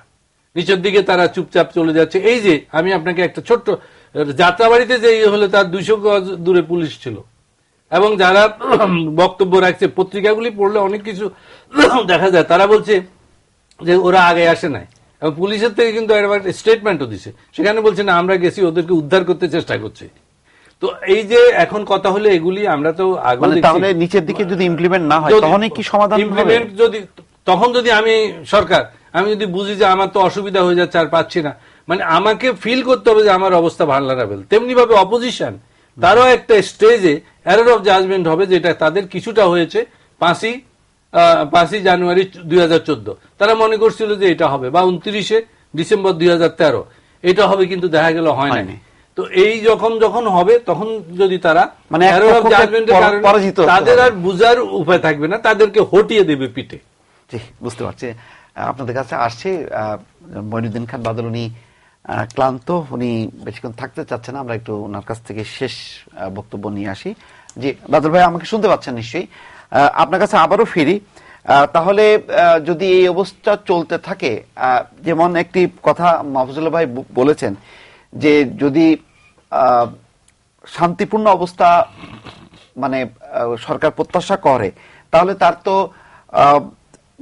নিচের দিকে তারা চুপচাপ চলে যাচ্ছে। এই যে আমি আপনাকে একটা ছোট্ট যাত্রাবাড়িতে যে হলে তার 200 গজ দূরে পুলিশ ছিল, এবং যারা বক্তব্য রাখছে পত্রিকাগুলি পড়লে অনেক কিছু দেখা যায়, তারা বলছে যে ওরা আগে আসে নাই, এবং পুলিশের থেকে কিন্তু স্টেটমেন্টও দিছে, সেখানে বলছে না আমরা গেছি, ওদেরকে উদ্ধার করতে চেষ্টা করছে। তো এই যে এখন কথা হলে এগুলি আমরা তো আগে তাহলে নিচের দিকে যদি ইমপ্লিমেন্ট না হয় তখনই কি সমাধান ইমপ্লিমেন্ট যদি তখন যদি আমি সরকার আমি যদি বুঝি যে আমার তো অসুবিধা হয়ে যাচ্ছে আর পাচ্ছি না, মানে আমাকে ফিল করতে হবে যে আমার অবস্থা ভালনারেবল। তেমনি ভাবে অপোজিশন তারও একটা স্টেজে এরর অফ জাজমেন্ট হবে, যেটা তাদের কিছুটা হয়েছে 5ই জানুয়ারি 2014, তারা মনে করছিল যে এটা হবে, বা 29শে ডিসেম্বর 2013, এটা হবে, কিন্তু দেখা গেল হয় না। তো এই যখন হবে তখন যদি তারা মানে পরাজিত, তাদের আর বুঝার উপায় থাকবে না, তাদেরকে হটিয়ে দেবে পিঠে। জি, বুঝতে পারছি। আপনাদের কাছে আসছে মঈনুদ্দিন খান বাদল, উনি ক্লান্ত, উনি বেশিক্ষণ থাকতে চাচ্ছেন না, আমরা একটু ওনার কাছ থেকে শেষ বক্তব্য নিয়ে আসি। জি বাদল ভাই, আমাকে শুনতে পাচ্ছেন নিশ্চয়ই? আপনার কাছে আবারও ফিরি। তাহলে যদি এই অবস্থা চলতে থাকে, যেমন একটি কথা মাহফুজুল্লাহ ভাই বলেছেন যে যদি শান্তিপূর্ণ অবস্থা মানে সরকার প্রত্যাশা করে, তাহলে তার তো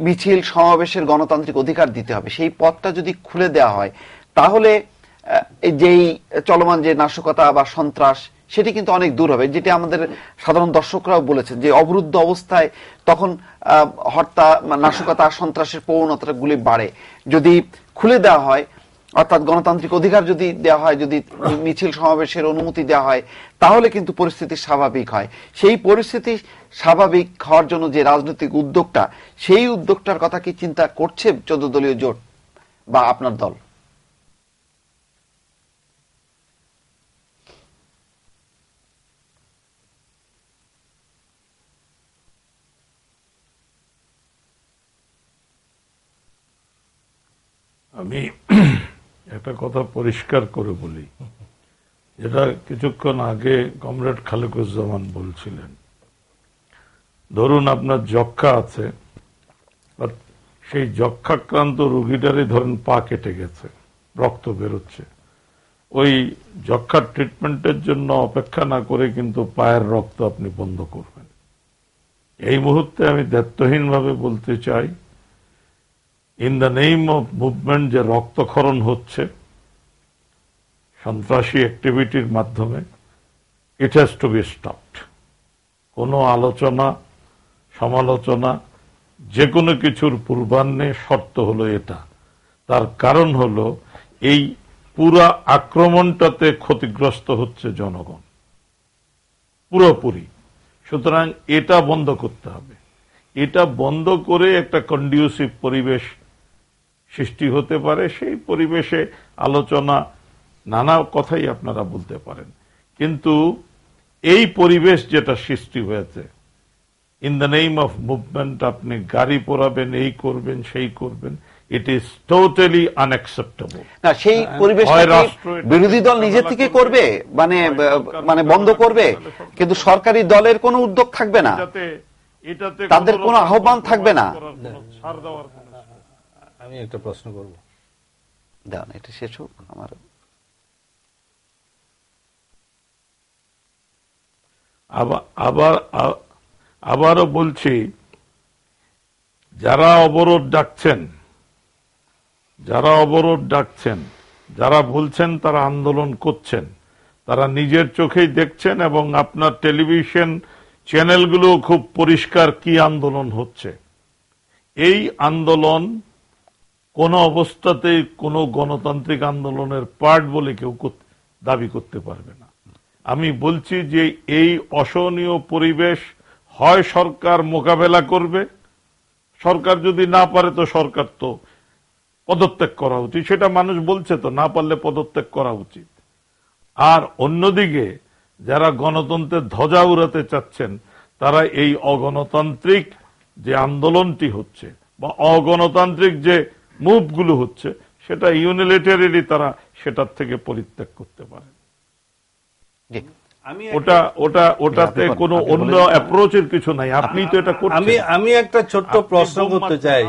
মিছিল সমাবেশের গণতান্ত্রিক অধিকার দিতে হবে। সেই পথটা যদি খুলে দেওয়া হয়, তাহলে যেই চলমান যে নাশকতা বা সন্ত্রাস, সেটি কিন্তু অনেক দূর হবে, যেটি আমাদের সাধারণ দর্শকরাও বলেছেন যে অবরুদ্ধ অবস্থায় তখন হত্যা, নাশকতা, সন্ত্রাসের প্রবণতাগুলি বাড়ে। যদি খুলে দেওয়া হয়, অর্থাৎ গণতান্ত্রিক অধিকার যদি দেওয়া হয়, যদি মিছিল সমাবেশের অনুমতি দেওয়া হয়, তাহলে কিন্তু পরিস্থিতি স্বাভাবিক হয়। সেই পরিস্থিতি স্বাভাবিক হওয়ার জন্য যে রাজনৈতিক উদ্যোগটা, সেই উদ্যোগটার কথা কি চিন্তা করছে 14 দলীয় জোট বা আপনার দল? আমি একটা কথা পরিষ্কার করে বলি, যেটা কিছুক্ষণ আগে কমরেড খালেকুজ্জামান বলছিলেন। ধরুন আপনার যক্ষা আছে, সেই যক্ষাক্রান্ত রোগীটারই ধরেন পা কেটে গেছে, রক্ত বেরোচ্ছে, ওই যক্ষার ট্রিটমেন্টের জন্য অপেক্ষা না করে কিন্তু পায়ের রক্ত আপনি বন্ধ করবেন। এই মুহূর্তে আমি দায়িত্বহীনভাবে বলতে চাই, in the name of movement যে রক্তক্ষরণ হচ্ছে সন্ত্রাসী অ্যাক্টিভিটির মাধ্যমে, it has to be stopped. কোনো আলোচনা সমালোচনা যে কোনো কিছুর পূর্বাহ্নে শর্ত হলো এটা, তার কারণ হলো এই পুরা আক্রমণটাতে ক্ষতিগ্রস্ত হচ্ছে জনগণ পুরোপুরি। সুতরাং এটা বন্ধ করতে হবে। এটা বন্ধ করে একটা কন্ডিউসিভ পরিবেশ সৃষ্টি হতে পারে। সেই পরিবেশে আলোচনা, নানা কথাই আপনারা বলতে পারেন, কিন্তু এই পরিবেশ যেটা সৃষ্টি হয়েছে, in the name of movement আপনি গাড়ি পোড়াবেন, এই করবেন, সেই করবেন, ইট ইজ টোটালি আনএক্সেপ্টেবল। না, সেই পরিবেশ বিরোধী দল নিজে থেকে করবে, মানে বন্ধ করবে, কিন্তু সরকারি দলের কোনো উদ্যোগ থাকবে না, তাদের কোনো আহ্বান থাকবে না। আমি একটা প্রশ্ন করব, দাঁড়ান এটা শেষ হোক আমার। আবারও বলছি, যারা অবরোধ ডাকছেন, যারা বলছেন তারা আন্দোলন করছেন, তারা নিজের চোখেই দেখছেন, এবং আপনার টেলিভিশন চ্যানেলগুলো খুব পরিষ্কার কি আন্দোলন হচ্ছে। এই আন্দোলন কোন অবস্থাতেই কোনো গণতান্ত্রিক আন্দোলনের পার্ট বলে কেউ দাবি করতে পারবে না। আমি বলছি যে এই অসহনীয় পরিবেশ হয় সরকার মোকাবেলা করবে, সরকার যদি না পারে তো সরকার তো পদত্যাগ করা উচিত, সেটা মানুষ বলছে, তো না পারলে পদত্যাগ করা উচিত। আর অন্যদিকে যারা গণতন্ত্রের ধ্বজা উড়াতে চাচ্ছেন, তারা এই অগণতান্ত্রিক যে আন্দোলনটি হচ্ছে বা অগণতান্ত্রিক যে মুভগুলো হচ্ছে, সেটা ইউনিলেটারিলি তারা সেটার থেকে পরিত্যাগ করতে পারে। ওটাতে কোনো অন্য অ্যাপ্রোচের কিছু নাই। আপনি তো এটা করছেন। আমি একটা ছোট্ট প্রশ্ন করতে চাই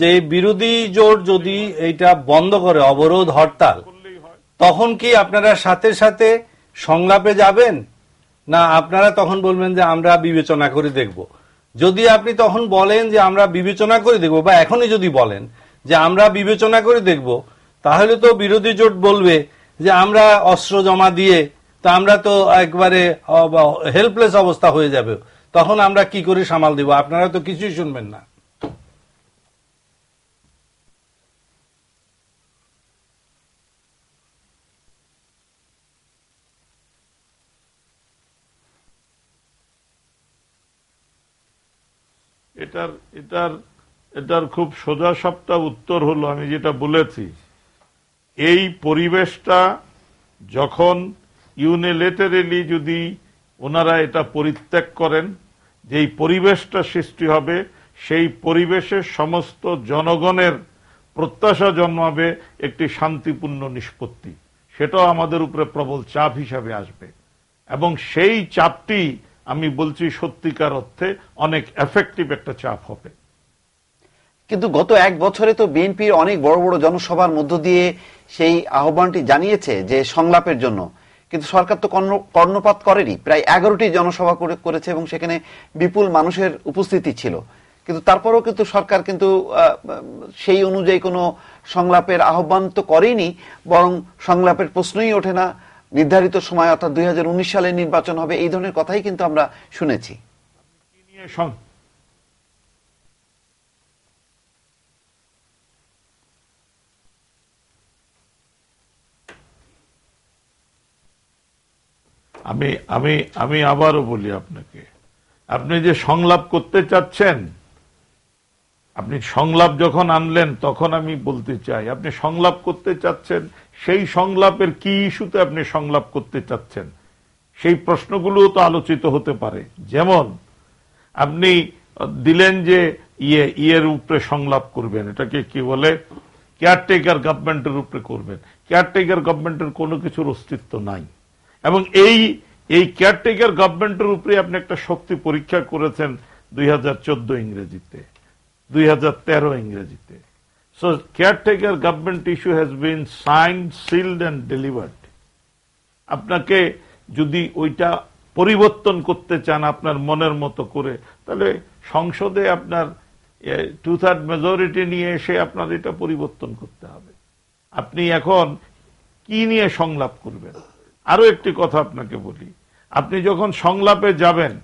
যে বিরোধী জোট যদি এইটা বন্ধ করে, অবরোধ হরতাল, তখন কি আপনারা সাথে সাথে সংলাপে যাবেন, না আপনারা তখন বলবেন যে আমরা বিবেচনা করে দেখব? যদি আপনি তখন বলেন যে আমরা বিবেচনা করে দেখব, বা এখনই যদি বলেন যে আমরা বিবেচনা করে দেখব, তাহলে তো বিরোধী জোট বলবে যে আমরা অস্ত্র জমা দিয়ে তো আমরা তো একবারে হেল্পলেস অবস্থা হয়ে যাবে, তখন আমরা কি করে সামাল দিব? আপনারা তো কিছুই শুনবেন না। এটার খুব সোজা সাপটা উত্তর হলো, আমি যেটা বলেছি এই পরিবেশটা যখন ইউনিলেটারালি যদি ওনারা এটা পরিত্যাগ করেন, যেই পরিবেশটা সৃষ্টি হবে সেই পরিবেশে সমস্ত জনগণের প্রত্যাশা জন্মাবে একটি শান্তিপূর্ণ নিষ্পত্তি, সেটাও আমাদের উপরে প্রবল চাপ হিসাবে আসবে এবং সেই চাপটি আমি বলছি সত্যিকার অর্থে অনেক এফেক্টিভ একটা চাপ হবে। কিন্তু গত এক বছরে তো বিএনপির অনেক বড় বড় জনসভার মধ্য দিয়ে সেই আহ্বানটি জানিয়েছে যে সংলাপের জন্য, কিন্তু সরকার তো কর্ণপাত করেনি। প্রায় 11টি জনসভা করেছে এবং সেখানে বিপুল মানুষের উপস্থিতি ছিল, কিন্তু তারপরেও কিন্তু সরকার কিন্তু সেই অনুযায়ী কোনো সংলাপের আহ্বান তো করেনি, বরং সংলাপের প্রশ্নই ওঠে না। নির্ধারিত সময় অর্থাৎ 2019 সালে নির্বাচন হবে, এই ধরনের কথাই কিন্তু আমরা শুনেছি। আমি আবারও বলি আপনাকে, আপনি যে সংলাপ করতে চাচ্ছেন, আপনি সংলাপ যখন আনলেন তখন আমি বলতে চাই আপনি সংলাপ করতে চাচ্ছেন, সেই সংলাপের কি ইস্যুতে আপনি সংলাপ করতে চাচ্ছেন সেই প্রশ্নগুলো তো আলোচিত হতে পারে। যেমন আপনি দিলেন যে ইয়ের উপরে সংলাপ করবেন, এটাকে কি বলে, কেয়ারটেকার গভর্নমেন্টের উপরে করবেন। কেয়ারটেকার গভর্নমেন্টের কোনো কিছুর অস্তিত্ব নাই এবং এই কেয়ারটেকার গভর্নমেন্টের উপরে আপনি একটা শক্তি পরীক্ষা করেছেন 2014 ইংরেজিতে, 2013 ইংরেজিতে। So caretaker government issue has been signed, sealed and delivered. আপনাকে যদি ওইটা পরিবর্তন করতে চান আপনার মনের মতো করে, তাহলে সংসদে আপনার 2/3 মেজরিটি নিয়ে এসে আপনার এটা পরিবর্তন করতে হবে। আপনি এখন কি নিয়ে সংলাপ করবেন? আরো একটি কথা আপনাকে বলি, আপনি যখন সংলাপে যাবেন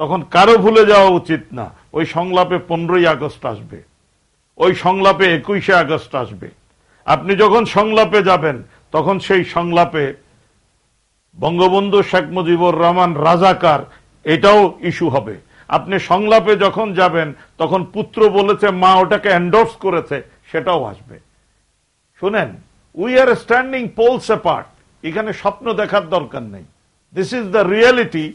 তখন কারো ভুলে যাওয়া উচিত না ওই সংলাপে 15ই আগস্ট আসবে, ওই সংলাপে 21শে আগস্ট আসবে। আপনি যখন সংলাপে যাবেন তখন সেই সংলাপে বঙ্গবন্ধু শেখ মুজিবুর রহমান রাজাকার এটাও ইস্যু হবে। আপনি সংলাপে যখন যাবেন তখন পুত্র বলেছে মা ওটাকে এন্ডোর্স করেছে, সেটাও আসবে। শুনেন, we are standing poles apart, এখানে স্বপ্ন দেখার দরকার নেই। This is the reality.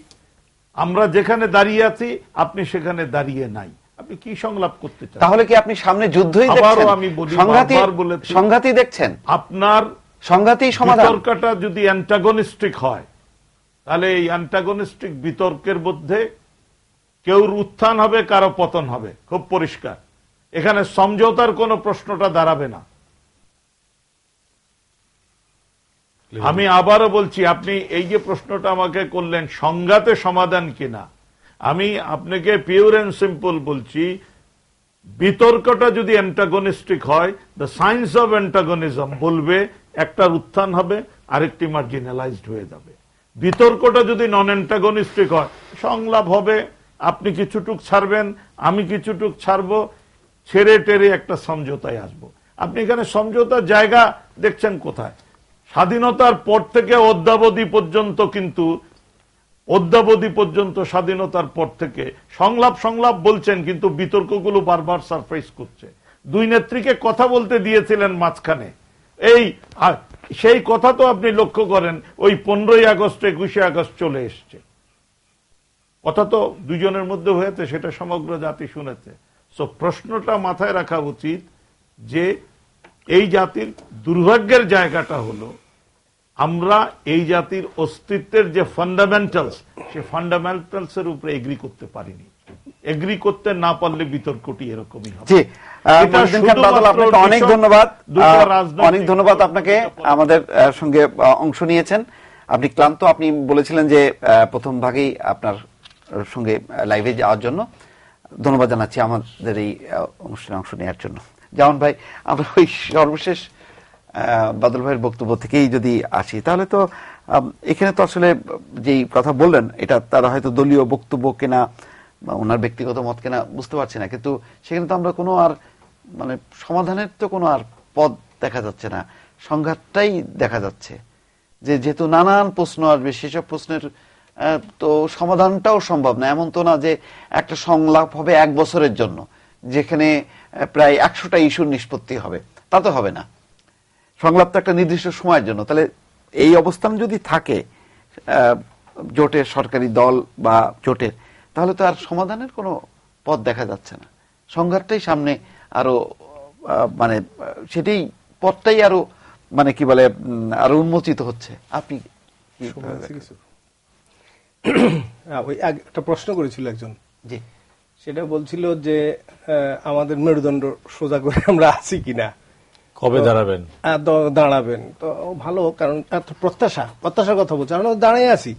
আমরা যেখানে দাঁড়িয়ে আছি আপনি সেখানে দাঁড়িয়ে নাই। আপনি কি সংলাপ করতে চান? তাহলে কি আপনি সামনে যুদ্ধই দেখছেন? আমি বলি, সংঘাতই দেখছেন? আপনার সংঘাতই সমাধান। বিতর্কটা যদি অ্যান্টাগনিস্টিক হয় তাহলে এই অ্যান্টাগনিস্টিক বিতর্কের মধ্যে কেউর উত্থান হবে, কারো পতন হবে, খুব পরিষ্কার। এখানে সমঝোতার কোনো প্রশ্নটা দাঁড়াবে না। আমি আবারও বলছি, আপনি এই যে প্রশ্নটা আমাকে করলেন সংঘাতে সমাধান কিনা, আমি আপনাকে পিওর এন্ড সিম্পল বলছি, বিতর্কটা যদি অ্যান্টাগনিস্টিক হয়, দ্য সায়েন্স অফ অ্যান্টাগনিজম বলবে একটার উত্থান হবে, আরেকটি মার্জিনালাইজড হয়ে যাবে। বিতর্কটা যদি নন অ্যান্টাগনিস্টিক হয়, সংলাপ হবে, আপনি কিছুটুক ছাড়বেন, আমি কিছুটুক ছাড়বো, ছেড়ে টেরে একটা সমঝোতায় আসবো। আপনি এখানে সমঝোতার জায়গা দেখছেন কোথায়? স্বাধীনতার পর থেকে অদ্যাবধি পর্যন্ত, কিন্তু অদ্যাবধি পর্যন্ত স্বাধীনতার পর থেকে সংলাপ বলছেন, কিন্তু বিতর্কগুলো বারবার সারফেস করছে। দুই নেত্রীকে কথা বলতে দিয়েছিলেন মাঝখানে, সেই কথা তো আপনি লক্ষ্য করেন ওই 15ই আগস্ট 21শে আগস্ট চলে এসছে। কথা তো দুজনের মধ্যে হয়েছে, সেটা সমগ্র জাতি শুনেছে। সো প্রশ্নটা মাথায় রাখা উচিত যে এই জাতির দুর্ভাগ্যের জায়গাটা হলো আমরা এই জাতির অস্তিত্বের যে ফান্ডামেন্টালস, সে ফান্ডামেন্টালস এর উপরে এগ্রি করতে পারিনি। এগ্রি করতে না পারলে বিতর্কটি এরকমই হবে। অনেক ধন্যবাদ, অনেক ধন্যবাদ আপনাকে আমাদের সঙ্গে অংশ নিয়েছেন। আপনি ক্লান্ত, আপনি বলেছিলেন যে প্রথম ভাগেই আপনার সঙ্গে লাইভে যাওয়ার জন্য। ধন্যবাদ জানাচ্ছি আমাদের এই অনুষ্ঠানে অংশ নেওয়ার জন্য। জামান ভাই, আমরা ওই সর্বশেষ বাদল ভাইয়ের বক্তব্য থেকেই যদি আসি, তাহলে তো এখানে তো আসলে যেই কথা বললেন এটা তারা হয়তো দলীয় বক্তব্য কিনা বা ওনার ব্যক্তিগত মত কিনা বুঝতে পারছি না, কিন্তু সেখানে তো আমরা কোনো আর মানে সমাধানের তো কোনো আর পথ দেখা যাচ্ছে না, সংঘাতটাই দেখা যাচ্ছে। যেহেতু নানান প্রশ্ন আসবে, সেসব প্রশ্নের তো সমাধানটাও সম্ভব না। এমন তো না যে একটা সংলাপ হবে 1 বছরের জন্য, যেখানে প্রায় 100টা ইস্যুর নিষ্পত্তি হবে, তা তো হবে না। সংলাপ তো একটা নির্দিষ্ট সময়ের জন্য, তাহলে এই অবস্থান যদি থাকে জোটের সরকারি দল বা জোটের, তাহলে তো আর সমাধানের কোনো পথ দেখা যাচ্ছে না। সংঘাতটাই সামনে আরো মানে সেটাই পথটাই আরো মানে কি বলে আরো উন্মোচিত হচ্ছে। আপনি ওই একটা প্রশ্ন করেছিল একজন, জি, সেটা বলছিল যে আমাদের মেরুদণ্ড সোজা করে আমরা আছি কিনা, কবে দাঁড়াবেন দাঁড়াবেন। তো ভালো, কারণ প্রত্যাশার কথা বলছে, আমরা দাঁড়াই আছি।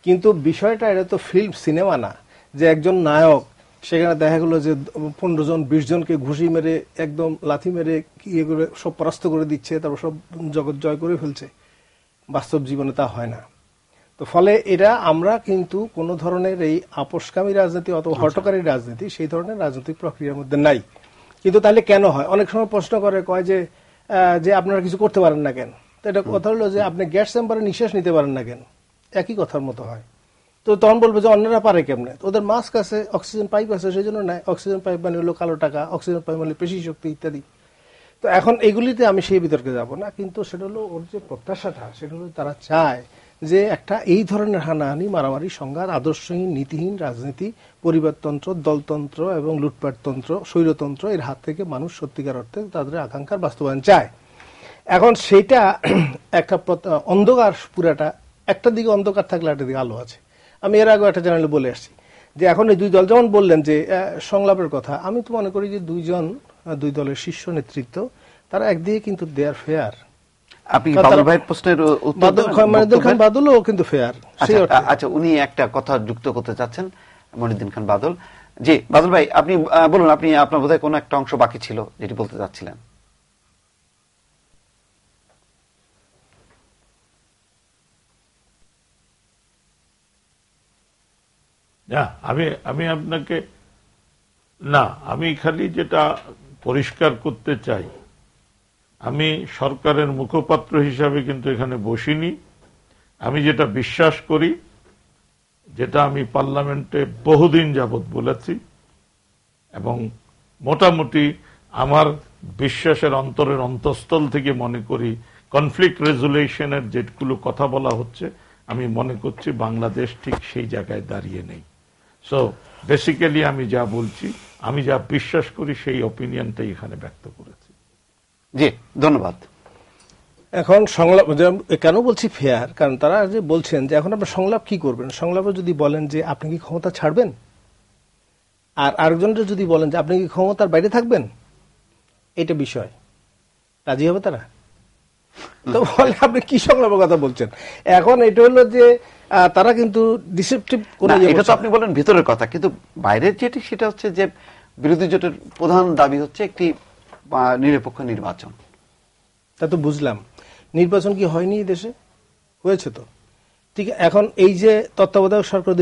কিন্তু বিষয়টা এটা তো ফিল্ম সিনেমা না যে একজন নায়ক সেখানে দেখা গেলো যে 15 জন 20 জনকে ঘুষি মেরে একদম লাথি মেরে ইয়ে করে সব পরাস্ত করে দিচ্ছে, তারপর সব জগৎ জয় করে ফেলছে। বাস্তব জীবনে তা হয় না। তো ফলে এটা আমরা কিন্তু কোন ধরনের এই আপোষকামী রাজনীতি অথবা হটকারী রাজনীতি সেই ধরনের রাজনৈতিক প্রক্রিয়ার মধ্যে নাই। কিন্তু তাহলে কেন হয়? অনেক সময় প্রশ্ন করে, কয় যে আপনারা কিছু করতে পারেন না কেন? তো এটা কথা হলো যে আপনি গ্যাস চেম্বারে নিঃশ্বাস নিতে পারেন না কেন? একই কথার মতো হয়। তো তখন বলবো যে অন্যরা পারে কেমনে? ওদের মাস্ক আছে, অক্সিজেন পাইপ আছে, সেই জন্য নাই। অক্সিজেন পাইপ মানে হলো কালো টাকা, অক্সিজেন পাইপ মানে পেশি শক্তি ইত্যাদি। তো এখন এগুলিতে আমি সেই বিতর্কে যাব না, কিন্তু সেটা হলো ওর যে প্রত্যাশাটা, সেটা হলো তারা চায় যে একটা এই ধরনের হানাহানি, মারামারি, সংঘাত, আদর্শহীন, নীতিহীন রাজনীতি, পরিবারতন্ত্র, দলতন্ত্র এবং লুটপাটতন্ত্র, স্বৈরতন্ত্র এর হাত থেকে মানুষ সত্যিকার অর্থে তাদের আকাঙ্ক্ষার বাস্তবায়ন চায়। এখন সেইটা একটা অন্ধকার, পুরাটা একটা দিকে অন্ধকার থাকলে একটা দিকে আলো আছে। আমি এর আগে একটা চ্যানেলে বলে আসছি যে এখন এই দুই দল যেমন বললেন যে সংলাপের কথা, আমি তো মনে করি যে দুই দলের শীর্ষ নেতৃত্ব তারা একদিকে কিন্তু দেয়ার ফেয়ার। আপনি বাদল ভাইয়ের প্রশ্নের মনিউদ্দিন খান বাদলও কিন্তু ফেয়ার। আচ্ছা, উনি একটা কথা যুক্ত করতে চাচ্ছেন, মনিউদ্দিন খান বাদল। জি বাদল ভাই, আপনি বলুন, আপনি আপনার বোধহয় কোনো একটা অংশ বাকি ছিল যেটি বলতে চাচ্ছিলেন। আমি আপনাকে আমি খালি যেটা পরিষ্কার করতে চাই, আমি সরকারের মুখপাত্র হিসাবে কিন্তু এখানে বসিনি। আমি যেটা বিশ্বাস করি, যেটা আমি পার্লামেন্টে বহুদিন যাবৎ বলেছি, এবং মোটামুটি আমার বিশ্বাসের অন্তরের অন্তঃস্থল থেকে মনে করি, কনফ্লিক্ট রেজুলেশনের যেগুলো কথা বলা হচ্ছে, আমি মনে করছি বাংলাদেশ ঠিক সেই জায়গায় দাঁড়িয়ে নেই। সো বেসিক্যালি আমি যা বলছি, আমি যা বিশ্বাস করি সেই অপিনিয়নটাই এখানে ব্যক্ত করেছি। জি ধন্যবাদ। এখন সংলাপ কেন বলছি ফেয়ার, কারণ তারা যে বলছেন যে এখন আপনার সংলাপ কি করবেন, সংলাপে যদি বলেন যে আপনি কি ক্ষমতা ছাড়বেন, আর আরেকজনটা যদি বলেন যে আপনি কি ক্ষমতার বাইরে থাকবেন, এটা বিষয় রাজি হবে তারা? তো বলে আপনি কি সংলাপের কথা বলছেন? এখন এটা হলো যে তারা কিন্তু ডিসেপটিভ করে, এটা তো আপনি বলেন ভিতরের কথা, কিন্তু বাইরের যেটি সেটা হচ্ছে যে বিরোধী জোটের প্রধান দাবি হচ্ছে একটি নিরপেক্ষ নির্বাচন। তা তো বুঝলাম, নির্বাচন কি হয়নি দেশে? হয়েছে তো, ঠিক। এখন এই যে তত্ত্বাবধায়ক সরকার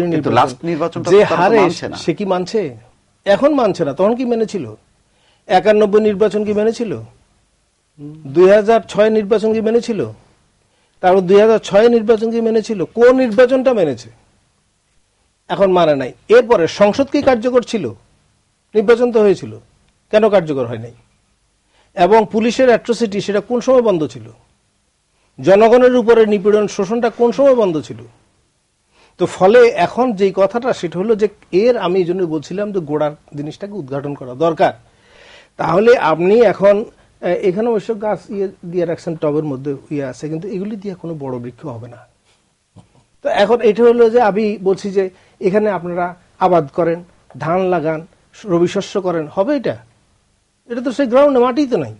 নির্বাচন যে হারে, সে কি মানছে? এখন মানছে না, তখন কি মেনেছিল? 91 নির্বাচন কি মেনেছিল? 2006 নির্বাচন কি মেনেছিল? তারপর 2006 নির্বাচন কি মেনেছিল? কোন নির্বাচনটা মেনেছে? এখন মানে নাই। এরপরে সংসদ কি কার্যকর ছিল? নির্বাচন তো হয়েছিল, কেন কার্যকর হয় নাই? এবং পুলিশের অ্যাট্রোসিটি সেটা কোন সময় বন্ধ ছিল? জনগণের উপরে নিপীড়ন, শোষণটা কোন সময় বন্ধ ছিল? তো ফলে এখন যেই কথাটা সেটা হলো যে আমি এই জন্য বলছিলাম যে গোড়ার জিনিসটাকে উদ্ঘাটন করা দরকার। তাহলে আপনি এখন এখানে অবশ্য গাছ দিয়ে রাখছেন টবের মধ্যে আছে, কিন্তু এগুলি দিয়ে কোনো বড় বৃক্ষ হবে না। তো এখন এটা হলো যে আমি বলছি যে এখানে আপনারা আবাদ করেন, ধান লাগান, রবি শস্য করেন, হবে এটা? এটা তো সেই গ্রাউন্ডে মাটি তো নাই।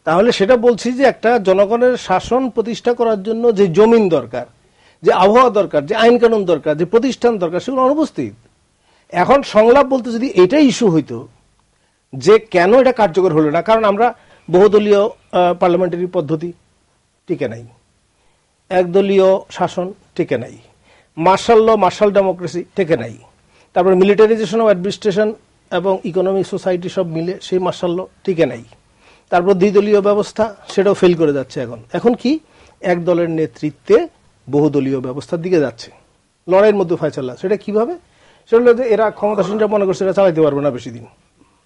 তাহলে সেটা বলছি যে একটা জনগণের শাসন প্রতিষ্ঠা করার জন্য যে জমিন দরকার, যে আবহাওয়া দরকার, যে আইন কানুন দরকার, যে প্রতিষ্ঠান দরকার, সেগুলো অনুপস্থিত। এখন সংলাপ বলতে যদি এটাই ইস্যু হইতো যে কেন এটা কার্যকর হলো না, কারণ আমরা বহুদলীয় পার্লামেন্টারি পদ্ধতি টিকে নাই, একদলীয় শাসন টিকে নাই, মার্শাল ল, মার্শাল ডেমোক্রেসি টিকে নাই, তারপর মিলিটারিজেশন অফ অ্যাডমিনিস্ট্রেশন এবং ইকোনমিক সোসাইটি সব মিলে সেই মার্শাল ল টিকে নাই, তারপর দ্বিদলীয় ব্যবস্থা সেটাও ফেল করে যাচ্ছে। এখন কি এক দলের নেতৃত্বে বহুদলীয় ব্যবস্থার দিকে যাচ্ছে, লড়াইয়ের মধ্যে ফয়সালা। সেটা কিভাবে? সেটা হলো যে এরা ক্ষমতাসীনরা মনে করছে এটা চালাইতে পারবে না বেশি দিন,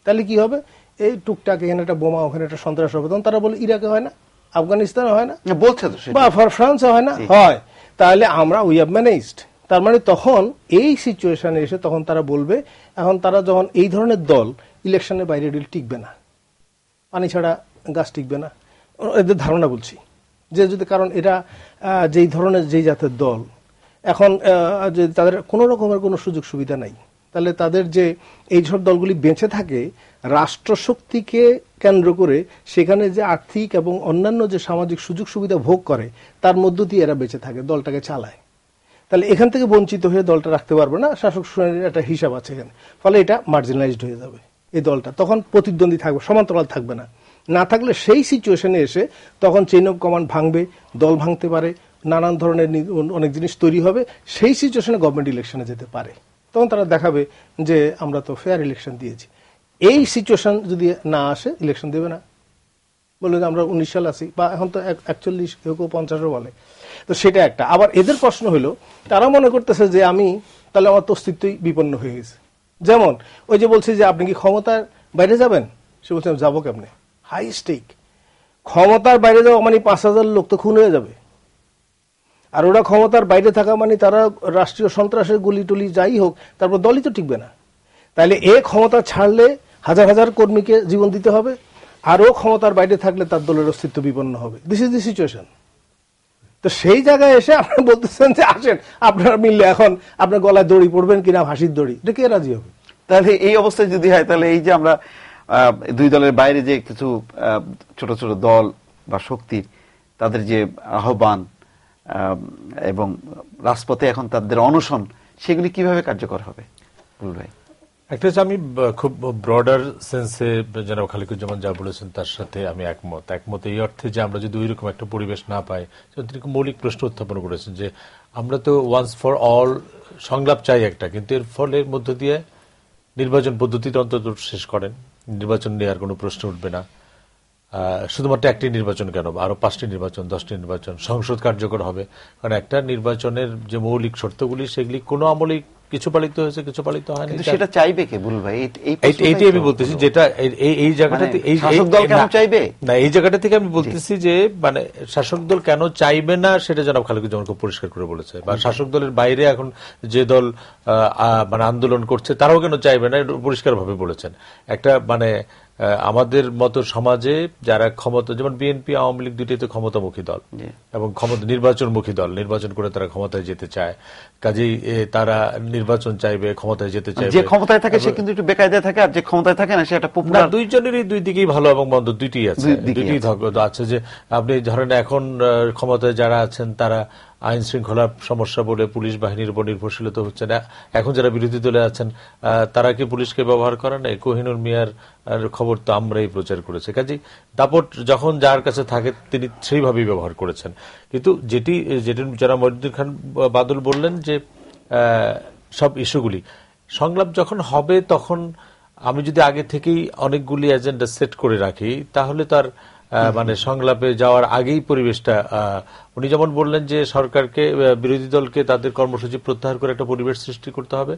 তাহলে কি হবে? এই টুকটাক এখানে একটা বোমা, ওখানে একটা সন্ত্রাস হবে, তখন তারা বলে ইরাকে হয় না, আফগানিস্তানে হয় না, বলছে তো বা ফ্রান্সে হয় না, হয়। তাহলে আমরা উই হ্যাভ ম্যানেজড। তার মানে তখন এই সিচুয়েশনে এসে তখন তারা বলবে, এখন তারা যখন এই ধরনের দল ইলেকশনের বাইরে টিকবে না, পানি ছাড়া গাছ টিকবে না, এদের ধারণা বলছি যে যদি, কারণ এরা যেই ধরনের যেই জাতের দল, এখন যে তাদের কোনো রকমের কোনো সুযোগ সুবিধা নাই, তাহলে তাদের যে এই সব দলগুলি বেঁচে থাকে রাষ্ট্রশক্তিকে কেন্দ্র করে, সেখানে যে আর্থিক এবং অন্যান্য যে সামাজিক সুযোগ সুবিধা ভোগ করে তার মধ্য দিয়ে এরা বেঁচে থাকে, দলটাকে চালায়। তাহলে এখান থেকে বঞ্চিত হয়ে দলটা রাখতে পারবে না, শাসক শ্রেণীর একটা হিসাব আছে এখানে, ফলে এটা মার্জিনালাইজড হয়ে যাবে এই দলটা, তখন প্রতিদ্বন্দ্বী থাকবে, সমান্তরাল থাকবে না। না থাকলে সেই সিচুয়েশনে এসে তখন চেইন অফ কমান্ড ভাঙবে, দল ভাঙতে পারে, নানান ধরনের অনেক জিনিস তৈরি হবে, সেই সিচুয়েশনে গভর্নমেন্ট ইলেকশনে যেতে পারে। তখন তারা দেখাবে যে আমরা তো ফেয়ার ইলেকশন দিয়েছি। এই সিচুয়েশন যদি না আসে, ইলেকশন দেবে না, বলবে যে আমরা 19 সাল আছি, বা এখন তো 41, কেউ 50 বলে। তো সেটা একটা। আবার এদের প্রশ্ন হলো, তারা মনে করতেছে যে আমি তাহলে আমার তো অস্তিত্বই বিপন্ন হয়ে গেছে। যেমন ওই যে বলছে যে আপনি কি ক্ষমতার বাইরে যাবেন, সে বলছে যাবো কেমনে, হাই স্টেক। ক্ষমতার বাইরে যাওয়া মানে 5000 লোক তো খুন হয়ে যাবে, আর ওরা ক্ষমতার বাইরে থাকা মানে তারা রাষ্ট্রীয় সন্ত্রাসের গুলি টুলি যাই হোক, তারপর দলই তো টিকবে না। তাহলে এ ক্ষমতা ছাড়লে হাজার হাজার কর্মীকে জীবন দিতে হবে, আরও ক্ষমতার বাইরে থাকলে তার দলের অস্তিত্ব বিপন্ন হবে। This is the situation. তো সেই জায়গায় এসে আপনারা বলতেছেন যে আসেন আপনারা মিললে এখন আপনার গলায় দড়ি পড়বেন কিনা, হাসির দড়ি, এটা কে রাজি হবে? তাহলে এই অবস্থায় যদি হয়, তাহলে এই যে আমরা দুই দলের বাইরে যে কিছু ছোট ছোট দল বা শক্তি, তাদের যে আহ্বান এবং রাজপথে এখন তাদের অনশন, সেগুলি কিভাবে কার্যকর হবে ভাই? একটা হচ্ছে, আমি খুব ব্রডার সেন্সে জনাব খালিকুজ্জামান যা বলেছেন তার সাথে আমি একমত এই অর্থে যে আমরা যদি ওইরকম একটা পরিবেশ না পাই, তিনি মৌলিক প্রশ্ন উত্থাপন করেছেন যে আমরা তো ওয়ান্স ফর অল সংলাপ চাই একটা, কিন্তু এর ফলের মধ্য দিয়ে নির্বাচন পদ্ধতিতে অন্তত শেষ করেন, নির্বাচন নিয়ে আর কোনো প্রশ্ন উঠবে না। শুধুমাত্র একটি নির্বাচন কেন, আরো 5টি নির্বাচন, 10টি নির্বাচন, সংসদ কার্যকর হবে। কারণ একটা নির্বাচনের যে মৌলিক শর্তগুলি, সেগুলি কোনো আমলেই কিছু পালিত হয়েছে, কিছু পালিত হয়নি। সেটা চাইবে কে বুল ভাই? এইটাই আমি বলতেছি, যেটা এই জায়গাটাতে শাসক দল কেন চাইবে না, এই জায়গাটা থেকে আমি বলতেছি যে মানে শাসক দল কেন চাইবে না সেটা জনাব খালিকুজ্জামান খুব পরিষ্কার করে বলেছে। বা শাসক দলের বাইরে এখন যে দল মানে আন্দোলন করছে তারাও কেন চাইবে না, পরিষ্কার ভাবে বলেছেন। একটা মানে আমাদের মতো সমাজে যারা ক্ষমতা, যেমন বিএনপি, আওয়ামী লীগ দুইটাই তো ক্ষমতামুখী দল এবং নির্বাচনমুখী দল, নির্বাচন করে তারা ক্ষমতায় যেতে চায়, কাজেই তারা নির্বাচন চাইবে, ক্ষমতায় যেতে চাইবে। যে ক্ষমতায় থাকে সে কিন্তু একটু বেকায়দায় থাকে, আর যে ক্ষমতায় থাকে না সে একটা পপুলার। দুইজনেরই দুই দিকেই ভালো এবং মন্দ দুইটি আছে, দুইটি আছে। যে আপনি ধরেন এখন ক্ষমতায় যারা আছেন তারা আইন শৃঙ্খলার সমস্যা বলে পুলিশ বাহিনীর উপর নির্ভরশীলতা হচ্ছে না। এখন যারা বিরোধী দলে আছেন তারা কি পুলিশকে ব্যবহার করে না? কোহিনুর মিয়ার খবর তো আমরাই প্রচার করেছে। কাজেই দাপট যখন যার কাছে থাকে তিনি সেইভাবেই ব্যবহার করেছেন। কিন্তু যেটি যারা মহিউদ্দিন খান বাদল বললেন যে সব ইস্যুগুলি সংলাপ যখন হবে, তখন আমি যদি আগে থেকেই অনেকগুলি এজেন্ডা সেট করে রাখি, তাহলে তার মানে সংলাপে যাওয়ার আগেই পরিবেশটা, উনি যেমন বললেন যে সরকারকে, বিরোধী দলকে তাদের কর্মসূচি প্রত্যাহার করে একটা পরিবেশ সৃষ্টি করতে হবে,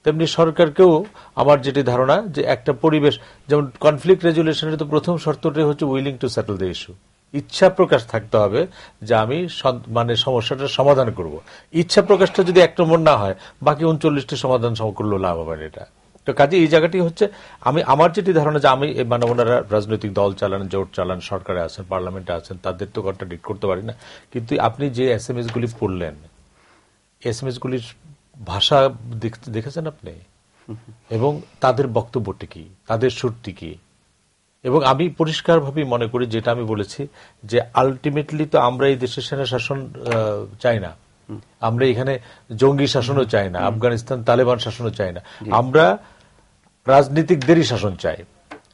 তেমনি সরকারকেও আমার যেটি ধারণা যে একটা পরিবেশ, যেমন কনফ্লিক্ট রেজুলেশনের তো প্রথম শর্তটাই হচ্ছে willing to settle the issue, ইচ্ছা প্রকাশ থাকতে হবে যে আমি মানে সমস্যাটার সমাধান করব। ইচ্ছা প্রকাশটা যদি 1 নম্বর না হয়, বাকি 39টি সমাধান করলেও লাভ হবে না। এটা তো কাজে এই জায়গাটি হচ্ছে, আমার যেটি ধারণা যে আমি মানে ওনারা রাজনৈতিক দল চালান, জোট চালান, সরকারে আছেন, পার্লামেন্টে আছেন, তাদের তো কন্ট্রাডিক্ট করতে পারি না। কিন্তু আপনি যে SMS গুলি পড়লেন, SMS গুলির ভাষা দেখেছেন আপনি, এবং তাদের বক্তব্যটি কি, তাদের সুরটি কি। এবং আমি পরিষ্কারভাবে মনে করি, যেটা আমি বলেছি, যে আলটিমেটলি তো আমরা এই দেশের সেনা শাসন চাই না, আমরা এখানে জঙ্গি শাসনও চাই না, আফগানিস্তান তালেবান শাসনও চাই না, আমরা রাজনীতিকদেরই শাসন চাই।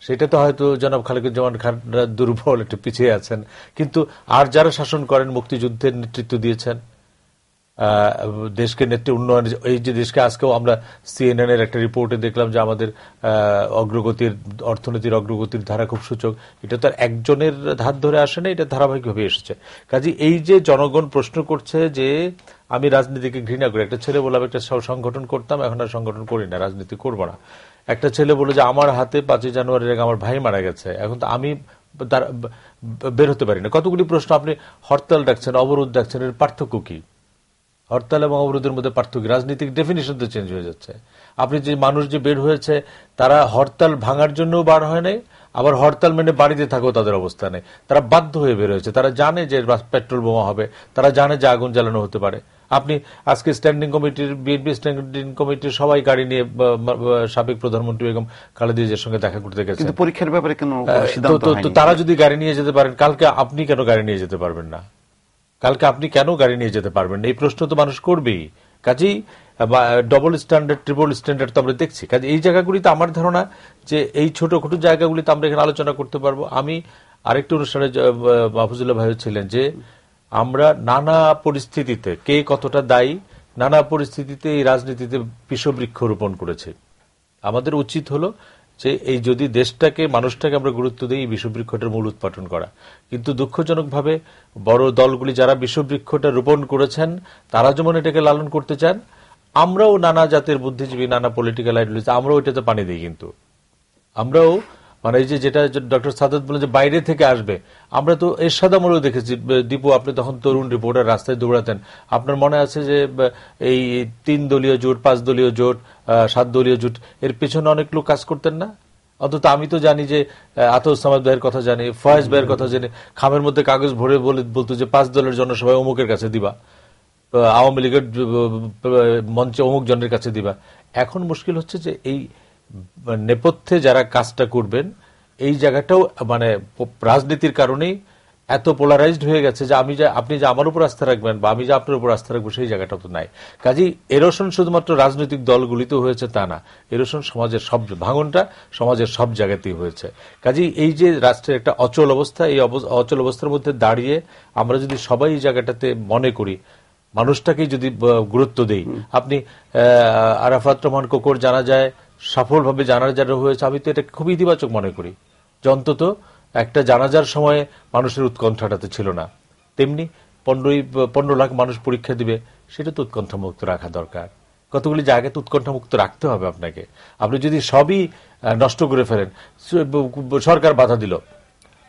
সেটা তো হয়তো জনাব খালিকুজ্জামান খানরা দুর্বল, একটু পিছিয়ে আছেন, কিন্তু আর যারা শাসন করেন, মুক্তিযুদ্ধের নেতৃত্ব দিয়েছেন, দেশকে উন্নয়ন, এই যে দেশকে আজকেও আমরা CNN এর একটা রিপোর্টে দেখলাম যে আমাদের অর্থনীতির অগ্রগতির ধারা খুব সূচক। এটা তো আর একজনের ধার ধরে আসে না, এটা ধারাবাহিকভাবে এসেছে। কাজে এই যে জনগণ প্রশ্ন করছে যে আমি রাজনীতিকে ঘৃণা করি, একটা ছেলে বললাম একটা সংগঠন করতাম, এখন আর সংগঠন করি না, রাজনীতি করবো না। একটা ছেলে বলে যে আমার হাতে 5ই জানুয়ারির আগে আমার ভাই মারা গেছে, এখন তো আমি বের হতে পারি না। কতগুলি প্রশ্ন, আপনি হরতাল ডাকছেন, অবরোধ ডাকছেন, এর পার্থক্য কি? হরতাল এবং অবরোধের মধ্যে পার্থক্য, রাজনৈতিক ডেফিনিশন তো চেঞ্জ হয়ে যাচ্ছে। আপনি যে মানুষ যে বের হয়েছে, তারা হরতাল ভাঙার জন্য বার হয় নাই, আবার হরতাল মেনে বাড়িতে থাকেও তাদের অবস্থা নেই। তারা বাধ্য হয়ে বের হয়েছে, তারা জানে যে পেট্রোল বোমা হবে, তারা জানে যে আগুন জ্বালানো হতে পারে। আপনি আজকে স্ট্যান্ডিং কমিটির, বিএনপি স্ট্যান্ডিং কমিটির সবাই গাড়ি নিয়ে সাবেক প্রধানমন্ত্রী বেগম খালেদা জিয়ার সঙ্গে দেখা করতে গেছে, কিন্তু পরীক্ষার ব্যাপারে কোনো সিদ্ধান্ত হয়নি। তো তারা যদি গাড়ি নিয়ে যেতে পারেন, কালকে আপনি কেন গাড়ি নিয়ে যেতে পারবেন না? কালকে আপনি কেন গাড়ি নিয়ে যেতে পারবেন না? এই প্রশ্ন তো মানুষ করবেই। কাজেই ডবল স্ট্যান্ডার্ড, ট্রিপল স্ট্যান্ডার্ড তো আমরা দেখছি। কাজে এই জায়গাগুলিতে আমার ধারণা যে এই ছোটখাটো জায়গাগুলিতে আমরা এখানে আলোচনা করতে পারবো। আমি আরেকটি অনুষ্ঠানে মাহফুজুল্লাহ ভাই ছিলেন যে আমরা নানা পরিস্থিতিতে কে কতটা দায়ী, নানা পরিস্থিতিতে এই রাজনীতিতে বিষবৃক্ষ রোপণ করেছে। আমাদের উচিত হলো যে এই যদি দেশটাকে, মানুষটাকে আমরা গুরুত্ব দিই, এই বিষবৃক্ষটার মূল উৎপাটন করা। কিন্তু দুঃখজনকভাবে বড় দলগুলি যারা বিষবৃক্ষটা রোপণ করেছেন, তারা যেমন এটাকে লালন করতে চান, আমরাও নানা জাতের বুদ্ধিজীবী, নানা পলিটিক্যাল আইডিওলজি, আমরাও এটাতে পানি দিই। কিন্তু আমরাও মানে এই যে যেটা ডক্টর সাদাত বলেন যে বাইরে থেকে আসবে, আমরা তো এরশাদ আমলেও দেখেছি। দীপু, আপনি তখন তরুণ রিপোর্টার, রাস্তায় দৌড়াতেন। আপনার মনে আছে যে এই 3 দলীয় জোট, 5 দলীয় জোট, 7 দলীয় জোট, এর পেছনে অনেক লোক কাজ করতেন না? অন্তত আমি তো জানি যে আতস সামাদ ভাইয়ের কথা জানি, ফয়েজ ভাইয়ের কথা জানি, খামের মধ্যে কাগজ ভরে বলতো যে 5 দলের জনসভায় অমুকের কাছে দিবা, আওয়ামী লীগের মঞ্চে অমুক জনের কাছে দিবা। এখন মুশকিল হচ্ছে যে এই নেপথ্যে যারা কাজটা করবেন, এই জায়গাটাও মানে রাজনীতির কারণেই এত পোলারাইজড হয়ে গেছে যে আপনি যে আমার উপর আস্থা রাখবেন বা আমি যে আপনার উপর আস্থা রাখবো, সেই জায়গাটা তো নাই। কাজেই এরোশন শুধুমাত্র রাজনৈতিক দলগুলিতেও হয়েছে তা না, এরোশন সমাজের সব, ভাঙনটা সমাজের সব জায়গাতেই হয়েছে। কাজেই এই যে রাষ্ট্রের একটা অচল অবস্থা, এই অচল অবস্থার মধ্যে দাঁড়িয়ে আমরা যদি সবাই এই জায়গাটাতে মনে করি, মানুষটাকেই যদি গুরুত্ব দেই, আপনি আরাফাত রহমান কোকর জানা যায় সফলভাবে জানাজার হয়েছে, আমি তো এটা খুব ইতিবাচক মনে করি যে অন্তত একটা জানাজার সময়ে মানুষের উৎকণ্ঠাটাতে ছিল না। তেমনি 15 লাখ মানুষ পরীক্ষা দিবে, সেটা তো উৎকণ্ঠামুক্ত রাখা দরকার। কতগুলি জায়গাতে উৎকণ্ঠামুক্ত রাখতে হবে আপনাকে। আপনি যদি সবই নষ্ট করে ফেলেন, সরকার বাধা দিল,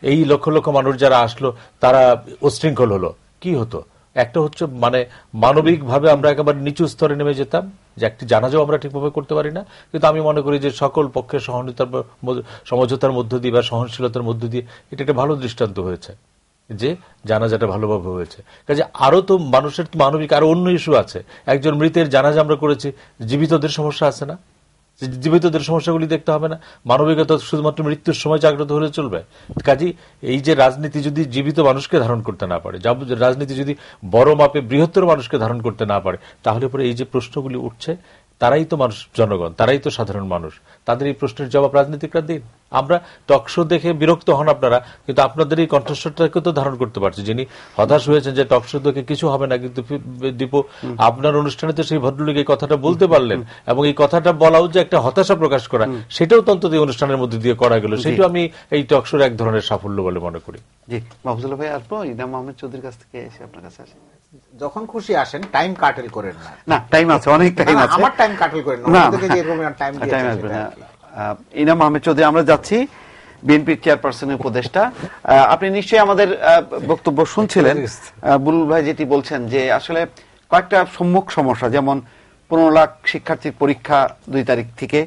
এই লক্ষ লক্ষ মানুষ যারা আসলো তারা উচ্ছৃঙ্খল হলো, কি হতো? একটা হচ্ছে মানে মানবিকভাবে আমরা একেবারে নিচু স্তরে নেমে যেতাম, যে একটি জানাজাও আমরা ঠিকভাবে করতে পারি না। কিন্তু আমি মনে করি যে সকল পক্ষের সমঝোতার মধ্য দিয়ে বা সহনশীলতার মধ্য দিয়ে এটা একটা ভালো দৃষ্টান্ত হয়েছে যে জানাজাটা ভালোভাবে হয়েছে। কাজে আরো তো মানুষের মানবিক আরো অন্য ইস্যু আছে। একজন মৃতের জানাজা আমরা করেছি, জীবিতদের সমস্যা আছে না? জীবিতদের সমস্যাগুলি দেখতে হবে না? মানবিকতা শুধুমাত্র মৃত্যুর সময় জাগ্রত হলে চলবে? কাজেই এই যে রাজনীতি যদি জীবিত মানুষকে ধারণ করতে না পারে, রাজনীতি যদি বড় মাপে বৃহত্তর মানুষকে ধারণ করতে না পারে, তাহলে পরে এই যে প্রশ্নগুলি উঠছে, তারাই তো মানুষ, জনগণ, তারাই তো সাধারণ মানুষ। তাদের এই প্রশ্নের জবাব রাজনীতিকরা দিন। আমরা টকশো দেখে বিরক্ত হন আপনারা, কিন্তু আপনাদের এই কণ্ঠস্বরটাকে তো ধারণ করতে পারছি। যিনি হতাশ হয়েছেন যে টকশো দেখে কিছু হবে না, কিন্তু দীপু আপনার অনুষ্ঠানে তো সেই ভদ্রলোক এই কথাটা বলতে পারলেন, এবং এই কথাটা বলাও যে একটা হতাশা প্রকাশ করা, সেটাও তো অন্তত এই অনুষ্ঠানের মধ্যে দিয়ে করা গেল। সেটাও আমি এই টকশোর এক ধরনের সাফল্য বলে মনে করি। জি, মাহফুজুল্লাহ ভাই, আসবো ইনাম আহমেদ চৌধুরীর কাছ থেকে এসে আপনার কাছে আসেন। যখন খুশি আসেন, টাইম কাটেল করেন না। না, টাইম আছে, অনেক টাইম আছে। আমার টাইম কাটেল করেন না, ওদেরকে যে এরকম টাইম দিয়েছে। ইনাম আহমেদ চৌধুরী, আমরা যাচ্ছি বিএনপির চেয়ারপারসনের উপদেষ্টা। আপনি নিশ্চয়ই আমাদের বক্তব্য শুনছিলেন। বুলবুল ভাই যেটি বলছেন যে আসলে কয়েকটা সম্মুখ সমস্যা, যেমন 15 লাখ শিক্ষার্থীর পরীক্ষা 2 তারিখ থেকে,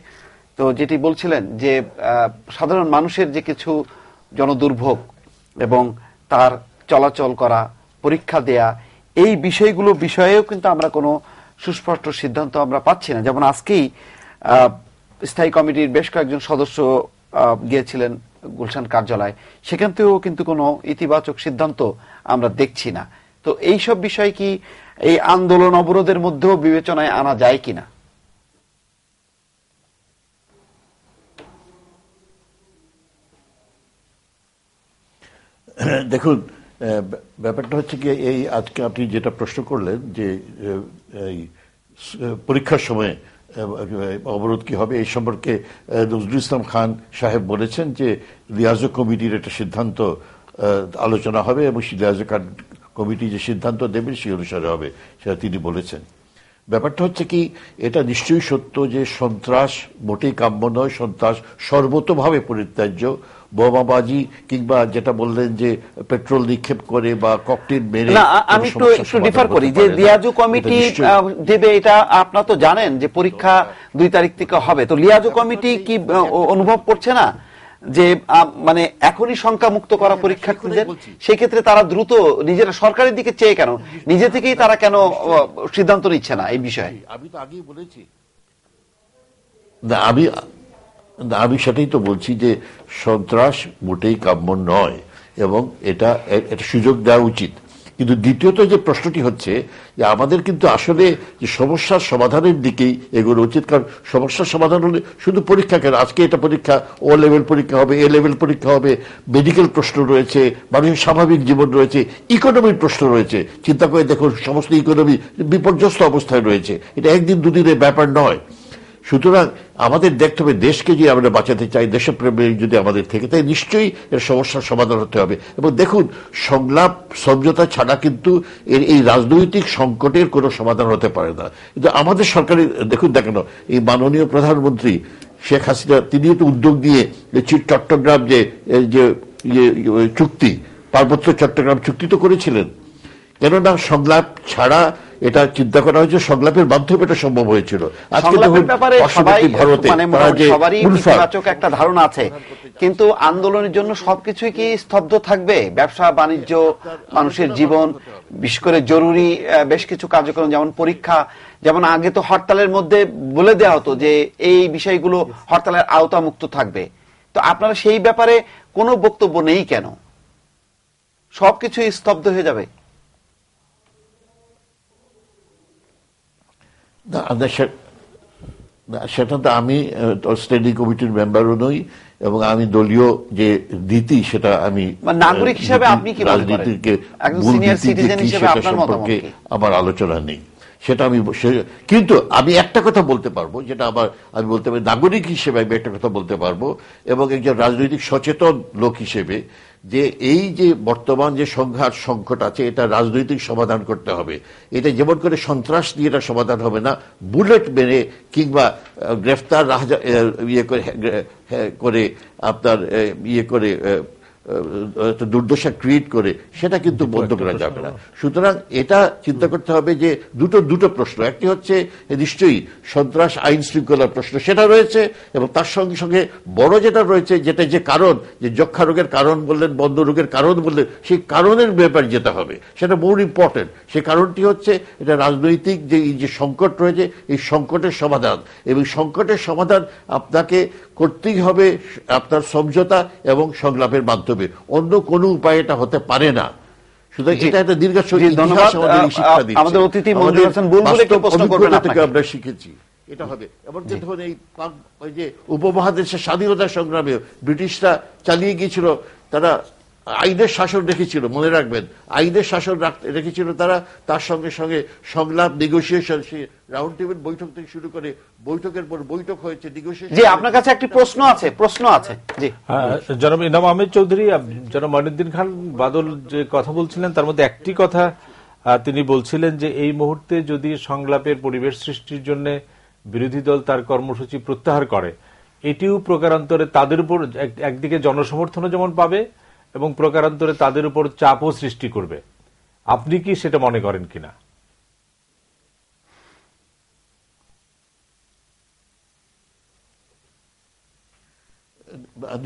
তো যেটি বলছিলেন যে সাধারণ মানুষের যে কিছু জনদুর্ভোগ এবং তার চলাচল করা, পরীক্ষা দেয়া, এই বিষয়গুলো বিষয়েও কিন্তু আমরা কোনো সুস্পষ্ট সিদ্ধান্ত আমরা পাচ্ছি না। যেমন আজকেই স্থায়ী কমিটির বেশ কয়েকজন সদস্য গিয়েছিলেন গুলশান কার্যালয়, সেখান থেকেও কিন্তু কোনো ইতিবাচক সিদ্ধান্ত আমরা দেখছি না। তো এইসব বিষয় কি এই আন্দোলন অবরোধের মধ্যেও বিবেচনায় আনা যায় কিনা? দেখুন, ব্যাপারটা হচ্ছে কি, এই আজকে আপনি যেটা প্রশ্ন করলেন যে এই পরীক্ষার সময় অবরোধ কি হবে, এই সম্পর্কে নজরুল ইসলাম খান সাহেব বলেছেন যে লিয়াজো কমিটির একটা সিদ্ধান্ত আলোচনা হবে এবং লিয়াজো কমিটি যে সিদ্ধান্ত দেবে সেই অনুসারে হবে, সেটা তিনি বলেছেন। ব্যাপারটা হচ্ছে কি, এটা নিশ্চয়ই সত্য যে সন্ত্রাস মোটেই কাম্য নয়, সন্ত্রাস সর্বতোভাবে পরিত্যাজ্য। বোমাবাজি কিংবা যেটা বললেন যে পেট্রোল নিক্ষেপ করে বা ককটেল মেরে, আমি একটু ডিফার করি যে লিয়াজু কমিটি দেবে, এটা আপনারা তো জানেন যে পরীক্ষা 2 তারিখ থেকে হবে। তো লিয়াজু কমিটি কি অনুভব করছে না যে মানে এখনই সংখ্যা মুক্ত করা পরীক্ষার্থীদের? সেক্ষেত্রে তারা দ্রুত নিজেরা সরকারের দিকে চেয়ে কেন, নিজে থেকেই তারা কেন সিদ্ধান্ত নিচ্ছে না এই বিষয়ে? আমি তো আগেই বলেছি, আমি সেটাই তো বলছি যে সন্ত্রাস মোটেই কাম্য নয় এবং এটা সুযোগ দেওয়া উচিত। কিন্তু দ্বিতীয়ত যে প্রশ্নটি হচ্ছে যে আমাদের কিন্তু আসলে যে সমস্যার সমাধানের দিকেই এগোনো উচিত। কারণ সমস্যার সমাধান হলে শুধু পরীক্ষা কেন, আজকে এটা পরীক্ষা, ও লেভেল পরীক্ষা হবে, এ লেভেল পরীক্ষা হবে, মেডিকেল প্রশ্ন রয়েছে, মানুষের স্বাভাবিক জীবন রয়েছে, ইকোনমির প্রশ্ন রয়েছে। চিন্তা করে দেখুন, সমস্ত ইকোনমি বিপর্যস্ত অবস্থায় রয়েছে। এটা একদিন দুদিনের ব্যাপার নয়। সুতরাং আমাদের দেখতে হবে দেশকে যদি আমরা বাঁচাতে চাই, দেশপ্রেমিক যদি আমাদের থেকে, তাই নিশ্চয়ই এর সমস্যার সমাধান হতে হবে। এবং দেখুন, সংলাপ সমঝোতা ছাড়া কিন্তু এই রাজনৈতিক সংকটের কোনো সমাধান হতে পারে না। কিন্তু আমাদের সরকারের দেখেন এই মাননীয় প্রধানমন্ত্রী শেখ হাসিনা, তিনিও তো উদ্যোগ নিয়ে চট্টগ্রাম যে চুক্তি, পার্বত্য চট্টগ্রাম চুক্তি তো করেছিলেন। কেননা সংলাপ ছাড়া এটা চিন্তা করা হয়েছে, সংলাপের মাধ্যমে এটা সম্ভব হয়েছিল। আজকে সবারই ইতিবাচক একটা ধারণা আছে, কিন্তু আন্দোলনের জন্য সবকিছুই কি স্তব্ধ থাকবে? ব্যবসা বাণিজ্য, মানুষের জীবন, বিশেষ করে জরুরি বেশ কিছু কার্যক্রম যেমন পরীক্ষা, যেমন আগে তো হরতালের মধ্যে বলে দেওয়া হতো যে এই বিষয়গুলো হরতালের আওতামুক্ত থাকবে। তো আপনারা সেই ব্যাপারে কোনো বক্তব্য নেই কেন? সবকিছুই স্তব্ধ হয়ে যাবে? সেটা তো আমি স্ট্যান্ডিং কমিটির মেম্বারও নই এবং আমি দলীয় যে নীতি সেটা আমি নাগরিক হিসেবে আপনি কি রাজনীতিকে সম্পর্কে আমার আলোচনা নেই, সেটা আমি। কিন্তু আমি একটা কথা বলতে পারবো, যেটা আমি বলতে পারি নাগরিক হিসেবে আমি একটা কথা বলতে পারবো এবং একজন রাজনৈতিক সচেতন লোক হিসেবে, যে এই যে বর্তমান যে সংঘাত সংকট আছে এটা রাজনৈতিক সমাধান করতে হবে। এটা যেমন করে সন্ত্রাস দিয়ে এটা সমাধান হবে না, বুলেট মেরে কিংবা গ্রেফতার করে আপনার দুর্দশা ক্রিয়েট করে সেটা কিন্তু বন্ধ করা যাবে না। সুতরাং এটা চিন্তা করতে হবে যে দুটো প্রশ্ন, একটি হচ্ছে নিশ্চয়ই সন্ত্রাস আইন শৃঙ্খলার প্রশ্ন, সেটা রয়েছে, এবং তার সঙ্গে সঙ্গে বড় যেটা রয়েছে, যেটা যে কারণ, যে যক্ষা রোগের কারণ বললেন, বন্ধ রোগের কারণ বললেন, সেই কারণের ব্যাপারে যেতে হবে, সেটা মোর ইম্পর্টেন্ট। সেই কারণটি হচ্ছে এটা রাজনৈতিক যে এই যে সংকট রয়েছে, এই সংকটের সমাধান, এবং সংকটের সমাধান আপনাকে করতেই হবে আপনার সমঝোতা এবং সংলাপের মাধ্যমে, অন্য কোনো উপায় এটা হতে পারে না। সুতরাং এটা একটা আমাদের অতিথি মঞ্জুর হোসেন বুলবুল একটু প্রশ্ন করবেন আপনাকে। আমরা শিখেছি এটা হবে। এমনকি ধরুন এই যে উপমহাদেশের স্বাধীনতা সংগ্রামে ব্রিটিশরা চালিয়ে গিয়েছিল, তারা আইনের শাসন রেখেছিল, মনে রাখবেন, আইনের শাসন রেখেছিল তারা। তার সঙ্গে সঙ্গে সংলাপ, নেগোসিয়েশন, রাউন্ড টেবিল বৈঠক থেকে শুরু করে বৈঠকের পর বৈঠক হয়েছে, নেগোসিয়েশন। জি, আপনার কাছে একটি প্রশ্ন আছে। জি, জনাব ইনাম আহমেদ চৌধুরী, জনাব মঈনুদ্দিন খান বাদল যে কথা বলছিলেন তার মধ্যে একটি কথা তিনি বলছিলেন যে এই মুহূর্তে যদি সংলাপের পরিবেশ সৃষ্টির জন্য বিরোধী দল তার কর্মসূচি প্রত্যাহার করে, এটিও প্রকারান্তরে তাদের উপর একদিকে জনসমর্থনও যেমন পাবে এবং প্রকারান্তরে তাদের উপর চাপও সৃষ্টি করবে। আপনি কি সেটা মনে করেন কিনা?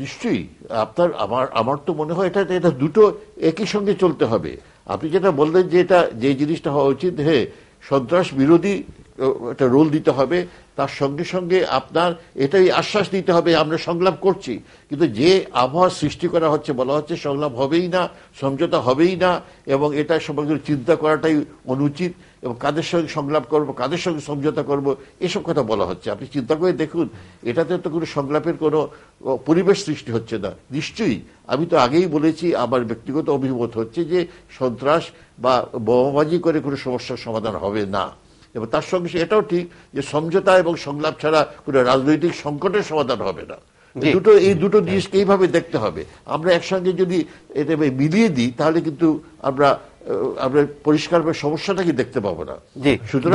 নিশ্চয়ই আপনার আমার তো মনে হয় এটা দুটো একই সঙ্গে চলতে হবে। আপনি যেটা বললেন যে এটা যে জিনিসটা হওয়া উচিত, সন্ত্রাস বিরোধী একটা রোল দিতে হবে, তার সঙ্গে সঙ্গে আপনার এটাই আশ্বাস দিতে হবে আমরা সংলাপ করছি। কিন্তু যে আবহাওয়া সৃষ্টি করা হচ্ছে, বলা হচ্ছে সংলাপ হবেই না, সমঝোতা হবেই না, এবং এটা সম্পর্কে চিন্তা করাটাই অনুচিত, এবং কাদের সঙ্গে সংলাপ করব, কাদের সঙ্গে সমঝোতা করব, এসব কথা বলা হচ্ছে। আপনি চিন্তা করে দেখুন, এটাতে তো কোনো সংলাপের কোনো পরিবেশ সৃষ্টি হচ্ছে না। নিশ্চয়ই আমি তো আগেই বলেছি, আমার ব্যক্তিগত অভিমত হচ্ছে যে সন্ত্রাস বা বোমাবাজি করে কোনো সমস্যার সমাধান হবে না, এবং তার সঙ্গে এটাও ঠিক যে সমঝোতা এবং সংলাপ ছাড়া কোনো রাজনৈতিক সংকটের সমাধান হবে না। এই দুটো জিনিসকে এইভাবে দেখতে হবে। আমরা একসঙ্গে যদি এটা মিলিয়ে দিই তাহলে কিন্তু আমরা আমরা পরিষ্কারভাবে সমস্যাটা কি দেখতে পাবো না। সুতরাং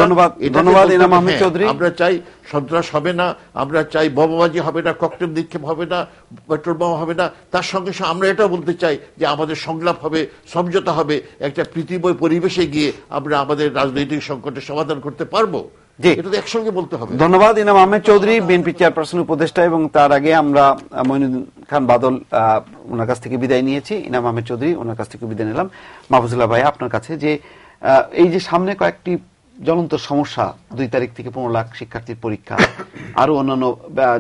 ধন্যবাদ ইনাম আহমেদ চৌধুরী। আমরা চাই সন্ত্রাস হবে না, আমরা চাই বোমাবাজি হবে না, ককটেল নিক্ষেপ হবে না, পেট্রোল বোমা হবে না। তার সঙ্গে সঙ্গে আমরা এটাও বলতে চাই যে আমাদের সংলাপ হবে, সমঝোতা হবে, একটা প্রীতিময় পরিবেশে গিয়ে আমরা আমাদের রাজনৈতিক সংকটের সমাধান করতে পারবো। এটা তো একসঙ্গে বলতে হবে। ধন্যবাদ ইনাম আহমেদ চৌধুরী, বিএনপি চেয়ারপারসন উপদেষ্টা। এবং তার আগে আমরা মঈনুদ্দিন খান বাদল ওনার কাছ থেকে বিদায় নিয়েছি, ইনাম আহমেদ চৌধুরী ওনার কাছ থেকে বিদায় নিলাম। মাহফুজুল্লাহ ভাই, আপনার কাছে যে এই যে সামনে কয়েকটি জ্বলন্ত সমস্যা, 2 তারিখ থেকে 15 লাখ শিক্ষার্থীর পরীক্ষা, আরো অন্যান্য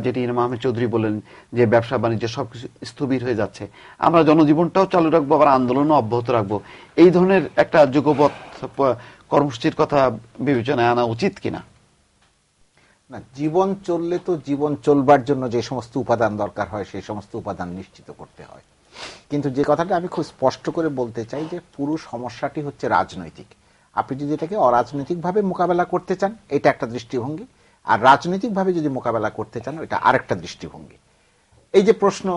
যেটি ইনাম আহমেদ চৌধুরী বলেন যে ব্যবসা বাণিজ্য সবকিছু স্থবির হয়ে যাচ্ছে, আমরা জনজীবনটাও চালু রাখবো, আবার আন্দোলনও অব্যাহত রাখবো, এই ধরনের একটা যুগপৎ কর্মসূচির কথা বিবেচনায় আনা উচিত কিনা? না, জীবন চললে তো জীবন চলবার জন্য যে সমস্ত উপাদান দরকার হয় সেই সমস্ত উপাদান নিশ্চিত করতে হয়। কিন্তু যে কথাটা আমি খুব স্পষ্ট করে বলতে চাই যে পুরো সমস্যাটি হচ্ছে রাজনৈতিক। আপনি যদি এটাকে অরাজনৈতিকভাবে মোকাবেলা করতে চান এটা একটা দৃষ্টিভঙ্গি, আর রাজনৈতিকভাবে যদি মোকাবেলা করতে চান এটা আরেকটা দৃষ্টিভঙ্গি। এই যে প্রশ্ন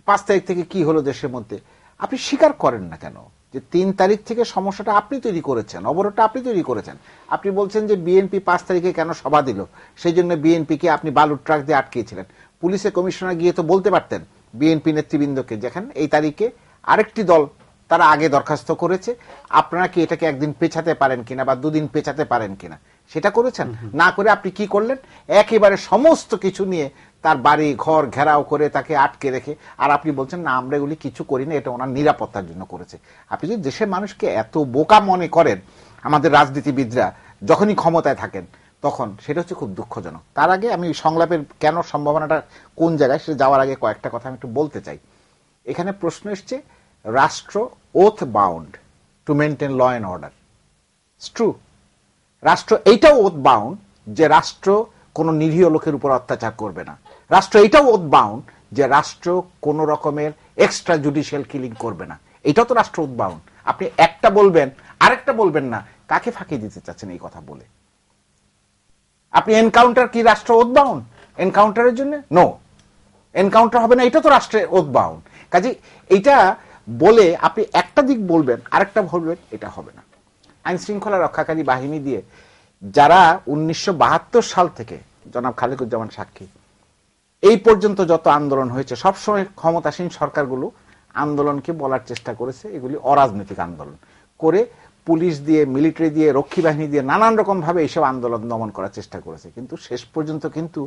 5 তারিখ থেকে কি হলো দেশের মধ্যে, আপনি স্বীকার করেন না কেন যে 3 তারিখ থেকে সমস্যাটা আপনি তৈরি করেছেন, অবরোধটা আপনি তৈরি করেছেন। আপনি বলছেন যে বিএনপি 5 তারিখে কেন সভা দিল, সেই জন্য বিএনপিকে আপনি বালুর ট্রাক দিয়ে আটকিয়েছিলেন। পুলিশের কমিশনার গিয়ে তো বলতে পারতেন বিএনপি নেতৃবৃন্দকে, যেখানে এই তারিখে আরেকটি দল তারা আগে দরখাস্ত করেছে, আপনারা কি এটাকে একদিন পেছাতে পারেন কিনা বা 2 দিন পেছাতে পারেন কিনা, সেটা করেছেন। না করে আপনি কি করলেন, একেবারে সমস্ত কিছু নিয়ে তার বাড়ি ঘর ঘেরাও করে তাকে আটকে রেখে, আর আপনি বলছেন না আমরা এগুলি কিছু করি না, এটা ওনার নিরাপত্তার জন্য করেছে। আপনি যদি দেশের মানুষকে এত বোকা মনে করেন আমাদের রাজনীতিবিদরা যখনই ক্ষমতায় থাকেন, তখন সেটা হচ্ছে খুব দুঃখজনক। তার আগে আমি সংলাপের কেন সম্ভাবনাটা কোন জায়গায় সেটা যাওয়ার আগে কয়েকটা কথা আমি একটু বলতে চাই। এখানে প্রশ্ন এসছে রাষ্ট্র oath bound to maintain law and order. True, রাষ্ট্র এইটাও ওথ বাউন্ড যে রাষ্ট্র কোন নিরীহ লোকের উপর অত্যাচার করবে না। রাষ্ট্র এইটাও ওথ বাউন্ড যে রাষ্ট্র কোন রকমের এক্সট্রা জুডিশিয়াল কিলিং করবে না। এটাও তো রাষ্ট্র ওথ বাউন্ড। আপনি একটা বলবেন আরেকটা বলবেন না, কাকে ফাঁকি দিতে চাচ্ছেন এই কথা বলে? আপনি এনকাউন্টার কি রাষ্ট্র ওথ বাউন্ড? এনকাউন্টারের জন্য নো, এনকাউন্টার হবে না, এটা তো রাষ্ট্রের ওথ বাউন্ড। কাজে এইটা বলে আপনি একটা দিক বলবেন আরেকটা বলবেন, এটা হবে না। আইন শৃঙ্খলা রক্ষাকারী বাহিনী দিয়ে যারা 1972 সাল থেকে, জনাব খালেকুজ্জামান সাক্ষী, এই পর্যন্ত যত আন্দোলন হয়েছে সবসময় ক্ষমতাসীন সরকারগুলো আন্দোলনকে বলার চেষ্টা করেছে এগুলি অরাজনৈতিক আন্দোলন করে, পুলিশ দিয়ে, মিলিটারি দিয়ে, রক্ষী বাহিনী দিয়ে নানান রকম ভাবে এইসব আন্দোলন দমন করার চেষ্টা করেছে। কিন্তু শেষ পর্যন্ত কিন্তু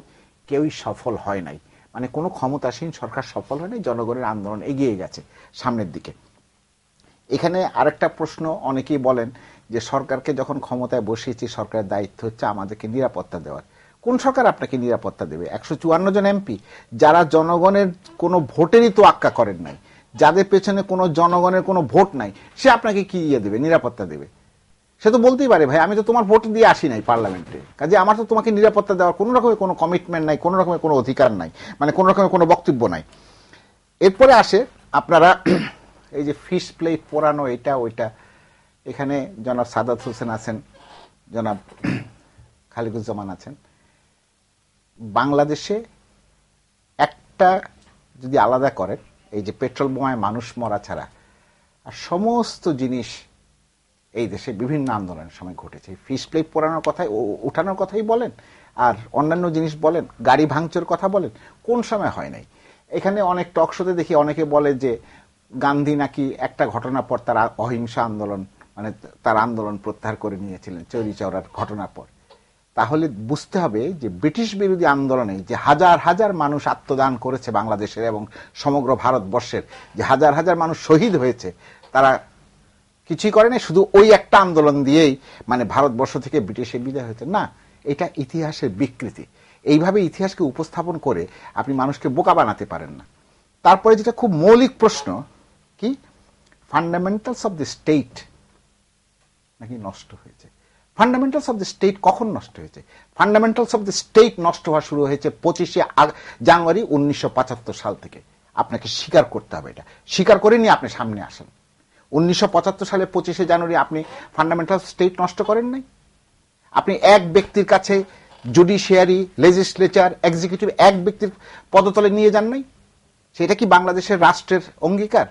কেউই সফল হয় নাই, মানে কোনো ক্ষমতাসীন সরকার সফল হয় নাই। জনগণের আন্দোলন এগিয়ে গেছে সামনের দিকে। এখানে আরেকটা প্রশ্ন অনেকেই বলেন যে সরকারকে যখন ক্ষমতায় বসিয়েছি সরকারের দায়িত্ব হচ্ছে আমাদেরকে নিরাপত্তা দেওয়ার। কোন সরকার আপনাকে নিরাপত্তা দেবে? 154 জন এমপি যারা জনগণের কোনো ভোটেরই তো আক্কা করেন নাই, যাদের পেছনে কোনো জনগণের কোনো ভোট নাই, সে আপনাকে কি দেবে, নিরাপত্তা দেবে? সে তো বলতেই পারে ভাই আমি তো তোমার ভোট দিয়ে আসি নাই পার্লামেন্টে, কাজে আমার তো তোমাকে নিরাপত্তা দেওয়ার কোনো রকমের কোনো কমিটমেন্ট নাই, কোনো রকমের কোনো অধিকার নাই, মানে কোনো রকমের কোনো বক্তব্য নাই। এরপরে আসে আপনারা এই যে ফিশ প্লেট পোড়ানো এটা ওইটা, এখানে জনাব সাদাত হোসেন আছেন, জনাব খালিকুজ্জামান আছেন। বাংলাদেশে একটা যদি আলাদা করেন, এই যে পেট্রোল বোমায় মানুষ মরা ছাড়া আর সমস্ত জিনিস এই দেশে বিভিন্ন আন্দোলনের সময় ঘটেছে। ফিশ প্লেট পোড়ানোর কথাই, উঠানোর কথাই বলেন আর অন্যান্য জিনিস বলেন, গাড়ি ভাঙচুর কথা বলেন, কোন সময় হয় নাই? এখানে অনেক টক শোতে দেখি অনেকে বলে যে গান্ধী নাকি একটা ঘটনার পর তার অহিংসা আন্দোলন, মানে তার আন্দোলন প্রত্যাহার করে নিয়েছিলেন চৌরি চৌরার ঘটনার পর। তাহলে বুঝতে হবে যে ব্রিটিশ বিরোধী আন্দোলনে যে হাজার হাজার মানুষ আত্মদান করেছে বাংলাদেশের এবং সমগ্র ভারতবর্ষের, যে হাজার হাজার মানুষ শহীদ হয়েছে, তারা কিছুই করে না, শুধু ওই একটা আন্দোলন দিয়েই মানে ভারতবর্ষ থেকে ব্রিটিশের বিদায় হয়েছে না। এটা ইতিহাসের বিকৃতি। এইভাবে ইতিহাসকে উপস্থাপন করে আপনি মানুষকে বোকা বানাতে পারেন না। তারপরে যেটা খুব মৌলিক প্রশ্ন, কি ফান্ডামেন্টালস অফ দ্য স্টেট নাকি নষ্ট হয়েছে? ফান্ডামেন্টালস অফ দ্য স্টেট কখন নষ্ট হয়েছে? ফান্ডামেন্টালস অফ দ্য স্টেট নষ্ট হওয়া শুরু হয়েছে 25শে জানুয়ারি 1975 সাল থেকে। আপনাকে স্বীকার করতে হবে, এটা স্বীকার করে নিয়ে আপনি সামনে আসেন। 1975 সালে 25শে জানুয়ারি আপনি ফান্ডামেন্টাল স্টেট নষ্ট করেন নাই। আপনি এক ব্যক্তির কাছে জুডিশিয়ারি, লেজিসলেচার, এক্সিকিউটিভ এক ব্যক্তির পদতলে নিয়ে যান নাই। সেটা কি বাংলাদেশের রাষ্ট্রের অঙ্গীকার?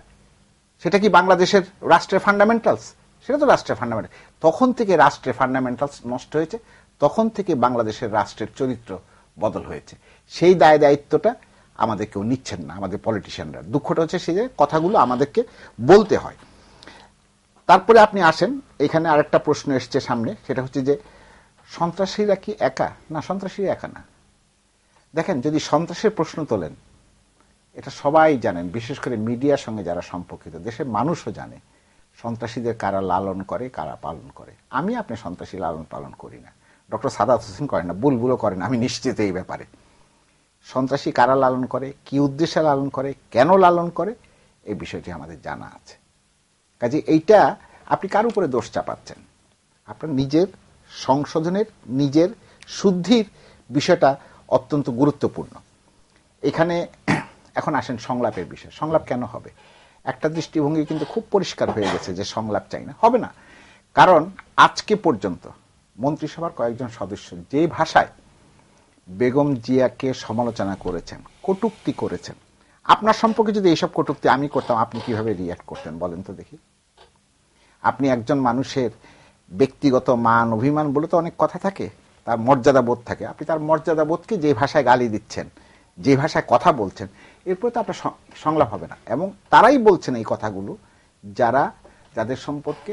সেটা কি বাংলাদেশের রাষ্ট্রের ফান্ডামেন্টালস? সেটা তো রাষ্ট্রের ফান্ডামেন্টাল। তখন থেকে রাষ্ট্রের ফান্ডামেন্টালস নষ্ট হয়েছে, তখন থেকে বাংলাদেশের রাষ্ট্রের চরিত্র বদল হয়েছে। সেই দায় দায়িত্বটা আমাদের কেউ নিচ্ছেন না, আমাদের পলিটিশিয়ানরা। দুঃখটা হচ্ছে সেই যে কথাগুলো আমাদেরকে বলতে হয়। তারপরে আপনি আসেন, এখানে আরেকটা প্রশ্ন এসছে সামনে, সেটা হচ্ছে যে সন্ত্রাসীরা কি একা? না, সন্ত্রাসীরা একা না। দেখেন, যদি সন্ত্রাসের প্রশ্ন তোলেন, এটা সবাই জানেন, বিশেষ করে মিডিয়ার সঙ্গে যারা সম্পর্কিত, দেশের মানুষও জানে সন্ত্রাসীদের কারা লালন করে, কারা পালন করে। আমি আপনি সন্ত্রাসী লালন পালন করি না, ডক্টর সাদাত হোসেন করেন না, বুলবুলও করেন, আমি নিশ্চিত এই ব্যাপারে। সন্ত্রাসী কারা লালন করে, কি উদ্দেশ্যে লালন করে, কেন লালন করে, এই বিষয়টি আমাদের জানা আছে। কাজে এইটা আপনি কার উপরে দোষ চাপাচ্ছেন? আপনার নিজের সংশোধনের, নিজের শুদ্ধির বিষয়টা অত্যন্ত গুরুত্বপূর্ণ। এখানে এখন আসেন সংলাপের বিষয়। সংলাপ কেন হবে? একটা দৃষ্টিভঙ্গি কিন্তু খুব পরিষ্কার হয়ে গেছে যে সংলাপ চাই না, হবে না। কারণ আজকে পর্যন্ত মন্ত্রিসভার কয়েকজন সদস্য যে ভাষায় বেগম জিয়াকে সমালোচনা করেছেন, কটূক্তি করেছেন, আপনার সম্পর্কে যদি এইসব কটূক্তি আমি করতাম, আপনি কিভাবে রিঅ্যাক্ট করতেন বলেন তো দেখি? আপনি একজন মানুষের ব্যক্তিগত মান অভিমান বলে তো অনেক কথা থাকে, তার মর্যাদা বোধ থাকে। আপনি তার মর্যাদা বোধকে যে ভাষায় গালি দিচ্ছেন, যে ভাষায় কথা বলছেন, এরপরে তো আপনার সংলাপ হবে না। এবং তারাই বলছেন এই কথাগুলো যাদের সম্পর্কে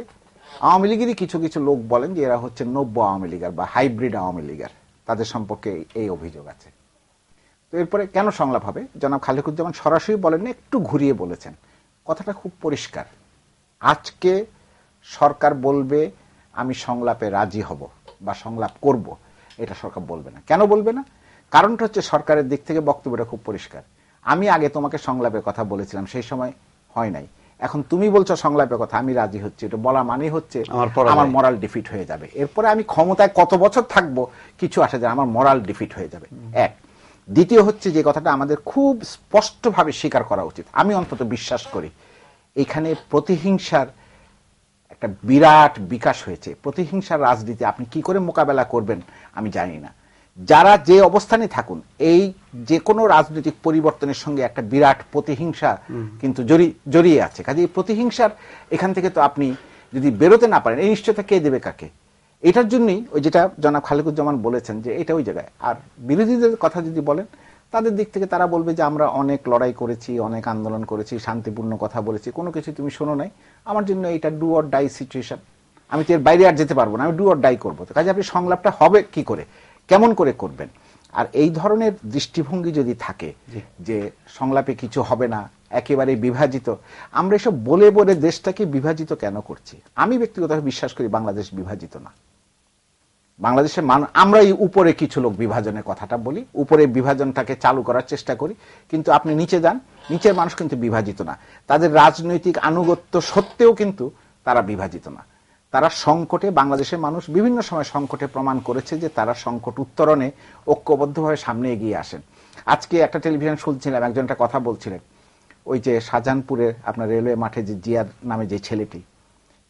আওয়ামী লীগেরই কিছু কিছু লোক বলেন যে এরা হচ্ছে নব্য আওয়ামী লীগার বা হাইব্রিড আওয়ামী লীগার, তাদের সম্পর্কে এই অভিযোগ আছে। তো এরপরে কেন সংলাপ হবে? জনাব খালেকুজ্জামান সরাসরি বলেন না, একটু ঘুরিয়ে বলেছেন। কথাটা খুব পরিষ্কার। আজকে সরকার বলবে আমি সংলাপে রাজি হব বা সংলাপ করব, এটা সরকার বলবে না। কেন বলবে না? কারণটা হচ্ছে সরকারের দিক থেকে বক্তব্যটা খুব পরিষ্কার। আমি আগে তোমাকে সংলাপের কথা বলেছিলাম, সেই সময় হয় নাই, এখন তুমি বলছো সংলাপের কথা, আমি রাজি হচ্ছি। এটা বলা মানে হচ্ছে আমার মোরাল ডিফিট হয়ে যাবে। এরপরে আমি ক্ষমতায় কত বছর থাকবো কিছু আসে যায়, আমার মোরাল ডিফিট হয়ে যাবে। এক। দ্বিতীয় হচ্ছে যে কথাটা আমাদের খুব স্পষ্টভাবে স্বীকার করা উচিত, আমি অন্তত বিশ্বাস করি, এখানে প্রতিহিংসার একটা বিরাট বিকাশ হয়েছে। প্রতিহিংসার রাজনীতি আপনি কি করে মোকাবেলা করবেন আমি জানি না। যারা যে অবস্থানে থাকুন, এই যে কোনো রাজনৈতিক পরিবর্তনের সঙ্গে একটা বিরাট প্রতিহিংসা কিন্তু জড়িয়ে আছে। কাজে এই প্রতিহিংসার এখান থেকে তো আপনি যদি বেরোতে না পারেন, এই নিশ্চয়তা কে দেবে কাকে? এটার জন্যই ওই যেটা জনাব খালেকুজ্জামান বলেছেন যে এটা ওই জায়গায়। আর বিরোধীদের কথা যদি বলেন, তাদের দিক থেকে তারা বলবে যে আমরা অনেক লড়াই করেছি, অনেক আন্দোলন করেছি, শান্তিপূর্ণ কথা বলেছি, কোনো কিছু তুমি শোনো নাই। আমার জন্য এটা ডু অর ডাই সিচুয়েশন, আমি তো এর বাইরে আর যেতে পারবো না, আমি ডু অর ডাই করবো। তো কাজে আপনি সংলাপটা হবে কি করে, কেমন করে করবেন? আর এই ধরনের দৃষ্টিভঙ্গি যদি থাকে যে সংলাপে কিছু হবে না, একেবারে বিভাজিত, আমরা এসব বলে বলে দেশটাকে বিভাজিত কেন করছি? আমি ব্যক্তিগতভাবে বিশ্বাস করি বাংলাদেশ বিভাজিত না। বাংলাদেশের আমরা এই উপরে কিছু লোক বিভাজনের কথাটা বলি, উপরে বিভাজনটাকে চালু করার চেষ্টা করি, কিন্তু আপনি নিচে যান, নিচের মানুষ কিন্তু বিভাজিত না। তাদের রাজনৈতিক আনুগত্য সত্ত্বেও কিন্তু তারা বিভাজিত না। তারা সংকটে, বাংলাদেশের মানুষ বিভিন্ন সময় সংকটে প্রমাণ করেছে যে তারা সংকট উত্তরণে ঐক্যবদ্ধভাবে সামনে এগিয়ে আসেন। আজকে একটা টেলিভিশন শুনছিলাম, একজন একটা কথা বলছিলেন, ওই যে শাহজাহানপুরের আপনার রেলওয়ে মাঠে যে জিয়ার নামে যে ছেলেটি,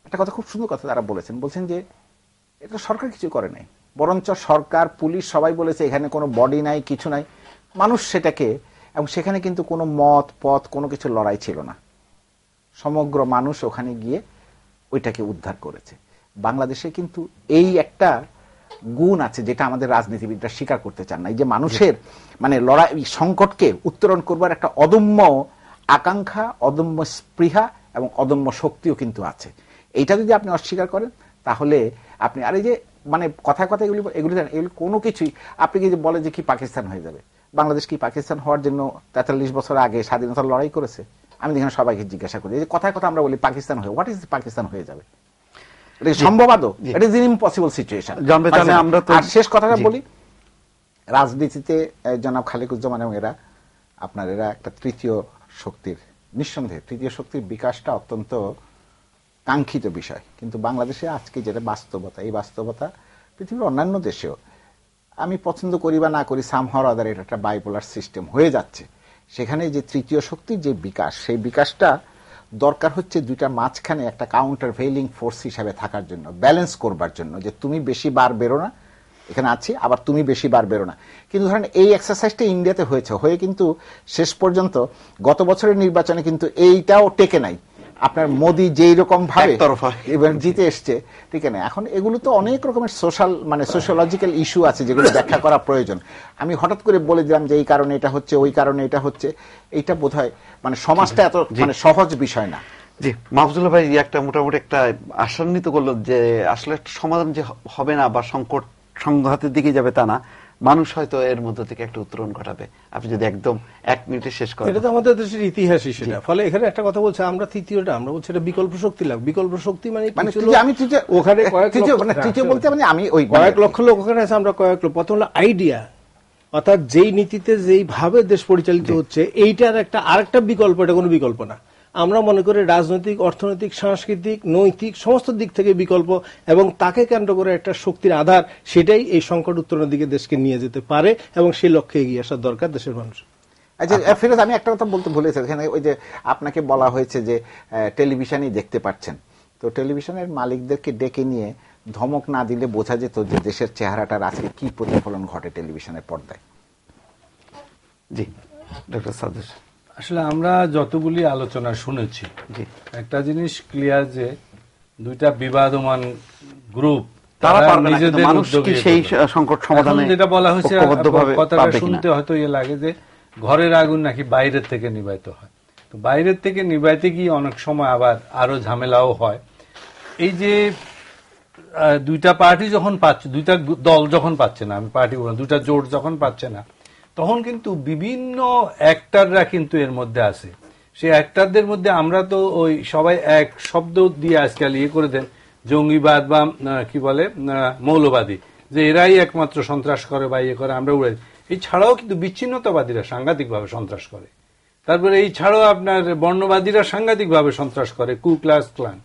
একটা কথা খুব সুন্দর কথা তারা বলছেন যে এটা সরকার কিছু করে নাই, বরঞ্চ সরকার, পুলিশ সবাই বলেছে এখানে কোনো বডি নাই, কিছু নাই, মানুষ সেটাকে, এবং সেখানে কিন্তু কোনো মত পথ কোনো কিছু লড়াই ছিল না, সমগ্র মানুষ ওখানে গিয়ে ওইটাকে উদ্ধার করেছে। বাংলাদেশে কিন্তু এই একটা গুণ আছে যেটা আমাদের রাজনীতিবিদরা স্বীকার করতে চান না, এই যে মানুষের মানে লড়াই, সংকটকে উত্তরণ করবার একটা অদম্য আকাঙ্ক্ষা, অদম্য স্পৃহা এবং অদম্য শক্তিও কিন্তু আছে। এইটা যদি আপনি অস্বীকার করেন তাহলে আপনি, আর এই যে মানে কথায় কথায় এগুলি কোনো কিছুই, আপনি কি বলে যে কি পাকিস্তান হয়ে যাবে? বাংলাদেশ কি পাকিস্তান হওয়ার জন্য 43 বছর আগে স্বাধীনতার লড়াই করেছে? আমি এখানে সবাইকে জিজ্ঞাসা করি, এই যে কথায় কথা আমরা বলি পাকিস্তান হয়ে, হোয়াট ইজ পাকিস্তান হয়ে যাবে? এটা সম্ভব আদৌ? It is in impossible situation. আর শেষ কথাটা বলি, রাজনীতিতে জনাব খালেকুজ্জামান এবং এরা একটা তৃতীয় শক্তির, নিঃসন্দেহে তৃতীয় শক্তির বিকাশটা অত্যন্ত কাঙ্ক্ষিত বিষয়, কিন্তু বাংলাদেশে আজকে যেটা বাস্তবতা, এই বাস্তবতা পৃথিবীর অন্যান্য দেশেও, আমি পছন্দ করি বা না করি, সামহাও আদার এটা একটা বাইপোলার সিস্টেম হয়ে যাচ্ছে। সেখানে যে তৃতীয় শক্তির যে বিকাশ, সেই বিকাশটা দরকার হচ্ছে দুইটা মাঝখানে একটা কাউন্টার ভেইলিং ফোর্স হিসাবে থাকার জন্য, ব্যালেন্স করবার জন্য, যে তুমি বেশি বার বেরো না, এখানে আছি, আবার তুমি বেশি বার বেরো না। কিন্তু ধরেন এই এক্সারসাইজটা ইন্ডিয়াতে হয়ে কিন্তু শেষ পর্যন্ত গত বছরের নির্বাচনে কিন্তু এইটাও টেকে নাই। আপনার মোদি যেই রকম ভাবে এবং জিতে এসছে, ঠিক না? এখন এগুলো তো অনেক রকমের সোশ্যাল মানে সোশ্যালজিক্যাল ইস্যু আছে যেগুলো ব্যাখ্যা করা প্রয়োজন। আমি হঠাৎ করে বলে দিলাম যে এই কারণে এটা হচ্ছে, ওই কারণে এটা হচ্ছে, এইটা বোধহয় মানে সমাজটা এত মানে সহজ বিষয় না। জি, মাহফুজুল্লাহ ভাই একটা মোটামুটি একটা আশান্বিত করলো যে আসলে একটা সমাধান যে হবে না বা সংকট সংঘাতের দিকে যাবে তা না, মানুষ হয়তো এর মধ্যে থেকে একটা উত্তরণ ঘটাবে। আপনি যদি একদম 1 মিনিটে শেষ করেন। এটা তো আমাদের দেশের ইতিহাসই সেটা। ফলে এখানে একটা কথা বলছে আমরা তৃতীয়টা, আমরা বলছি এটা বিকল্প শক্তি লাভ। বিকল্প শক্তি মানে আমি ওখানে তৃতীয় বলতে মানে আমি ওই কয়েক লক্ষ লোক ওখানে আছে, আমরা কয়েক লক্ষ। প্রথম হলো আইডিয়া, অর্থাৎ যেই নীতিতে যেইভাবে দেশ পরিচালিত হচ্ছে এইটার একটা আরেকটা বিকল্প, এটা কোনো বিকল্প না। আমরা মনে করি রাজনৈতিক, অর্থনৈতিক, সাংস্কৃতিক, নৈতিক সমস্ত দিক থেকে বিকল্প, এবং তাকে কেন্দ্র করে একটা শক্তির আধার, সেটাই এই সংকট উত্তরণের দিকে দেশকে নিয়ে যেতে পারে এবং সেই লক্ষ্যে এগিয়ে আসার দরকার দেশের মানুষ। আচ্ছা ফিরোজ, আমি একটা কথা বলতে ভুলেছি এখানে, ওই যে আপনাকে বলা হয়েছে যে টেলিভিশনই দেখতে পাচ্ছেন, তো টেলিভিশনের মালিকদেরকে ডেকে নিয়ে ধমক না দিলে বোঝা যেত যে দেশের চেহারাটার আজকে কি প্রতিফলন ঘটে টেলিভিশনের পর্দায়। জি ডক্টর সাদুস, আসলে আমরা যতগুলি আলোচনা শুনেছি, একটা জিনিস ক্লিয়ার যে দুইটা বিবাদমান গ্রুপ তারা নিজেদের উদ্যোগে সেই সংকট সমাধানে যেটা বলা হয়েছে, কথাটা শুনতে হয়তো ইয়ে লাগে যে ঘরের আগুন নাকি বাইরের থেকে নিবাইতে হয়। তো বাইরের থেকে নিবাইতে গিয়ে অনেক সময় আবার আরো ঝামেলাও হয়। এই যে দুইটা পার্টি যখন পাচ্ছে, দুইটা দল যখন পাচ্ছে না, আমি পার্টি বললাম, দুইটা জোট যখন পাচ্ছে না, তখন কিন্তু বিভিন্ন অ্যাক্টররা কিন্তু এর মধ্যে আছে। সেই অ্যাক্টরদের মধ্যে আমরা তো ওই সবাই এক শব্দ দিয়ে আজকাল ইয়ে করে দেন, জঙ্গিবাদ বা কি বলে মৌলবাদী, যে এরাই একমাত্র সন্ত্রাস করে বা ইয়ে করে, আমরা উড়ে। এই ছাড়াও কিন্তু বিচ্ছিন্নতাবাদীরা সাংঘাতিকভাবে সন্ত্রাস করে। তারপরে এই ছাড়াও আপনার বর্ণবাদীরা সাংঘাতিকভাবে সন্ত্রাস করে, কু ক্লাস ক্লান।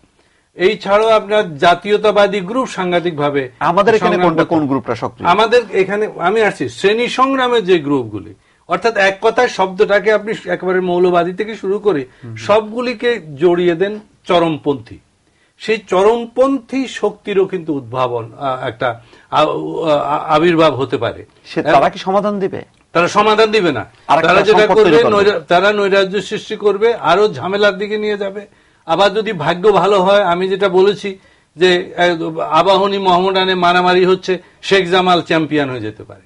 এই ছাড়াও আপনার জাতীয়তাবাদী গ্রুপ সাংঘাতিকভাবে। আমাদের এখানে কোন গ্রুপটা সক্রিয়? আমাদের এখানে আমি আসছি শ্রেণী সংগ্রামের যে গ্রুপগুলি, অর্থাৎ এক কথায় শব্দটাকে আপনি একেবারে মৌলবাদী থেকে শুরু করে সবগুলিকে জড়িয়ে দেন চরমপন্থী। সেই চরমপন্থী শক্তিরও কিন্তু উদ্ভাবন একটা আবির্ভাব হতে পারে। তারা কি সমাধান দিবে? তারা সমাধান দিবে না। তারা যেটা করবে, তারা নৈরাজ্য সৃষ্টি করবে, আরো ঝামেলার দিকে নিয়ে যাবে। আবার যদি ভাগ্য ভালো হয়, আমি যেটা বলেছি যে আবাহনী মোহামেডানে মারামারি হচ্ছে, শেখ জামাল চ্যাম্পিয়ন হয়ে যেতে পারে।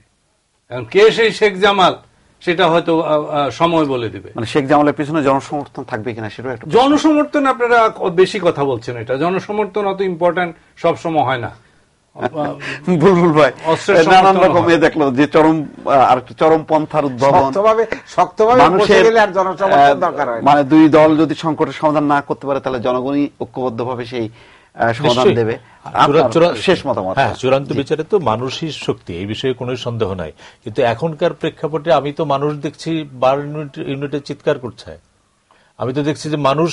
এখন কে সেই শেখ জামাল সেটা হয়তো সময় বলে দেবে। মানে শেখ জামালের পিছনে জনসমর্থন থাকবে কিনা সেটা একটা জনসমর্থন, আপনারা বেশি কথা বলছেন, এটা জনসমর্থন অত ইম্পর্টেন্ট সবসময় হয় না। বুলবুল ভাই নানান রকম দেখলো যে চরম পন্থার উদ্ভাবন, মানে দুই দল যদি সংকটের সমাধান না করতে পারে তাহলে জনগণই ঐক্যবদ্ধভাবে সেই সমাধান দেবে। শেষ মতামত। হ্যাঁ, চূড়ান্ত বিচারে তো মানুষই শক্তি, এই বিষয়ে কোনো সন্দেহ নাই। কিন্তু এখনকার প্রেক্ষাপটে আমি তো মানুষ দেখছি 12 ইউনিটে চিৎকার করছে। আমি তো দেখছি যে মানুষ,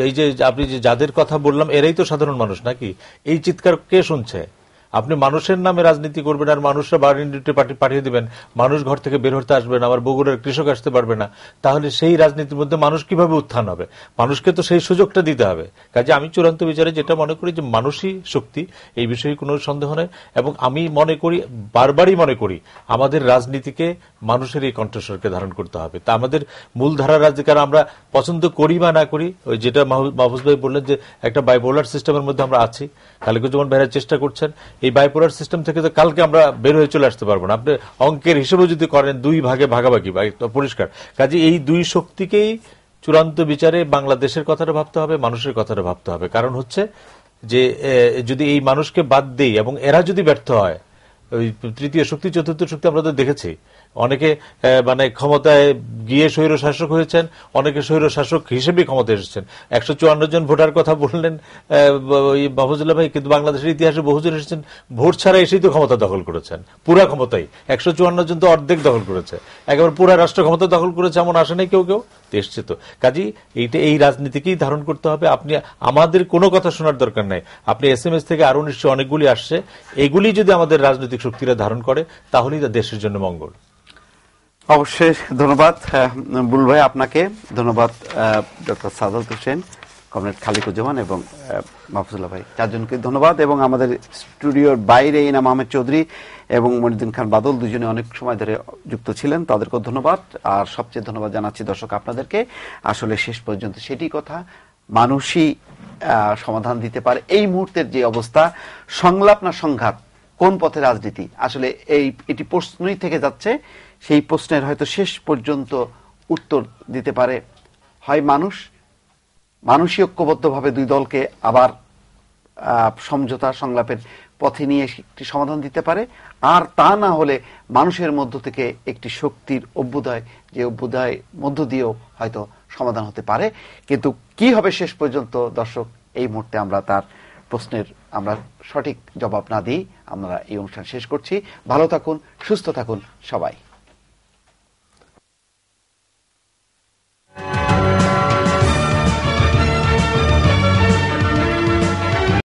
এই যে আপনি যে যাদের কথা বললাম এরাই তো সাধারণ মানুষ নাকি? এই চিৎকার কে শুনছে? আপনি মানুষের নামে রাজনীতি করবেন আর মানুষরা 12 ইউনিটে পাঠিয়ে দিবেন, মানুষ ঘর থেকে বের হতে আসবে না, আবার বগুড়ার কৃষক আসতে পারবে না, তাহলে সেই রাজনীতির মধ্যে মানুষ কিভাবে উত্থান হবে? মানুষকে তো সেই সুযোগটা দিতে হবে। কাজে আমি চূড়ান্ত বিচারে যেটা মনে করি যে মানুষই শক্তি, এই বিষয়ে কোনো সন্দেহ নেই। এবং আমি মনে করি, বারবারই মনে করি, আমাদের রাজনীতিকে মানুষের এই কণ্ঠস্বরকে ধারণ করতে হবে। তা আমাদের মূলধারার রাজনীতি আমরা পছন্দ করি বা না করি, ওই যেটা মাহফুজ ভাই বললেন যে একটা বাইপোলার সিস্টেমের মধ্যে আমরা আছি, খালিকুজ্জামান ভাইয়ের চেষ্টা করছেন। এই বাইপোলার সিস্টেম থেকে তো কালকে আমরা বের হয়ে চলে আসতে পারবো না। আপনি অঙ্কের হিসেবে যদি করেন 2 ভাগে ভাগাভাগি পরিষ্কার। কাজে এই দুই শক্তিকেই চূড়ান্ত বিচারে বাংলাদেশের কথাটা ভাবতে হবে, মানুষের কথাটা ভাবতে হবে। কারণ হচ্ছে যে যদি এই মানুষকে বাদ দেই এবং এরা যদি ব্যর্থ হয়, ওই তৃতীয় শক্তি চতুর্থ শক্তি আমরা তো দেখেছি, অনেকে মানে ক্ষমতায় গিয়ে স্বৈর শাসক হয়েছেন, অনেকে স্বৈর শাসক হিসেবে ক্ষমতায় এসেছেন। 154 জন ভোটার কথা বললেন মাহফুজুল্লাহ ভাই, কিন্তু বাংলাদেশের ইতিহাসে বহুজন এসেছেন ভোট ছাড়া এসেই তো ক্ষমতা দখল করেছেন, পুরা ক্ষমতাই। 154 জন তো অর্ধেক দখল করেছে, একেবারে পুরা রাষ্ট্র ক্ষমতা দখল করেছে, এমন আসে নাই কেউ কেউ এসছে। তো কাজী এই রাজনীতিকেই ধারণ করতে হবে। আপনি আমাদের কোনো কথা শোনার দরকার নাই, আপনি SMS থেকে আরো নিশ্চয়ই অনেকগুলি আসছে, এগুলি যদি আমাদের রাজনৈতিক শক্তিরা ধারণ করে তাহলেই তা দেশের জন্য মঙ্গল। অবশ্যই ধন্যবাদ বুল ভাই, আপনাকে ধন্যবাদ ডক্টর সাদাত হোসেন, কমরেড খালিকুজ্জামান এবং মাহফুজুল্লাহ ভাই, চারজনকে ধন্যবাদ। এবং আমাদের স্টুডিওর বাইরে ইনাম আহমেদ চৌধুরী এবং মনিউদ্দিন খান বাদল দুজনে অনেক সময় ধরে যুক্ত ছিলেন, তাদেরকেও ধন্যবাদ। আর সবচেয়ে ধন্যবাদ জানাচ্ছি দর্শক আপনাদেরকে। আসলে শেষ পর্যন্ত সেটি কথা, মানুষই সমাধান দিতে পারে। এই মুহূর্তের যে অবস্থা, সংলাপ না সংঘাত, কোন পথে রাজনীতি, আসলে এটি প্রশ্নই থেকে যাচ্ছে। সেই প্রশ্নের হয়তো শেষ পর্যন্ত উত্তর দিতে পারে হয় মানুষই ঐক্যবদ্ধভাবে দুই দলকে আবার সমঝোতা সংলাপের পথে নিয়ে একটি সমাধান দিতে পারে, আর তা না হলে মানুষের মধ্য থেকে একটি শক্তির অভ্যুদয়, যে অভ্যুদয় মধ্য দিয়েও হয়তো সমাধান হতে পারে। কিন্তু কি হবে শেষ পর্যন্ত, দর্শক, এই মুহূর্তে আমরা তার প্রশ্নের আমরা সঠিক জবাব না দিই আমরা এই অনুষ্ঠান শেষ করছি। ভালো থাকুন, সুস্থ থাকুন সবাই।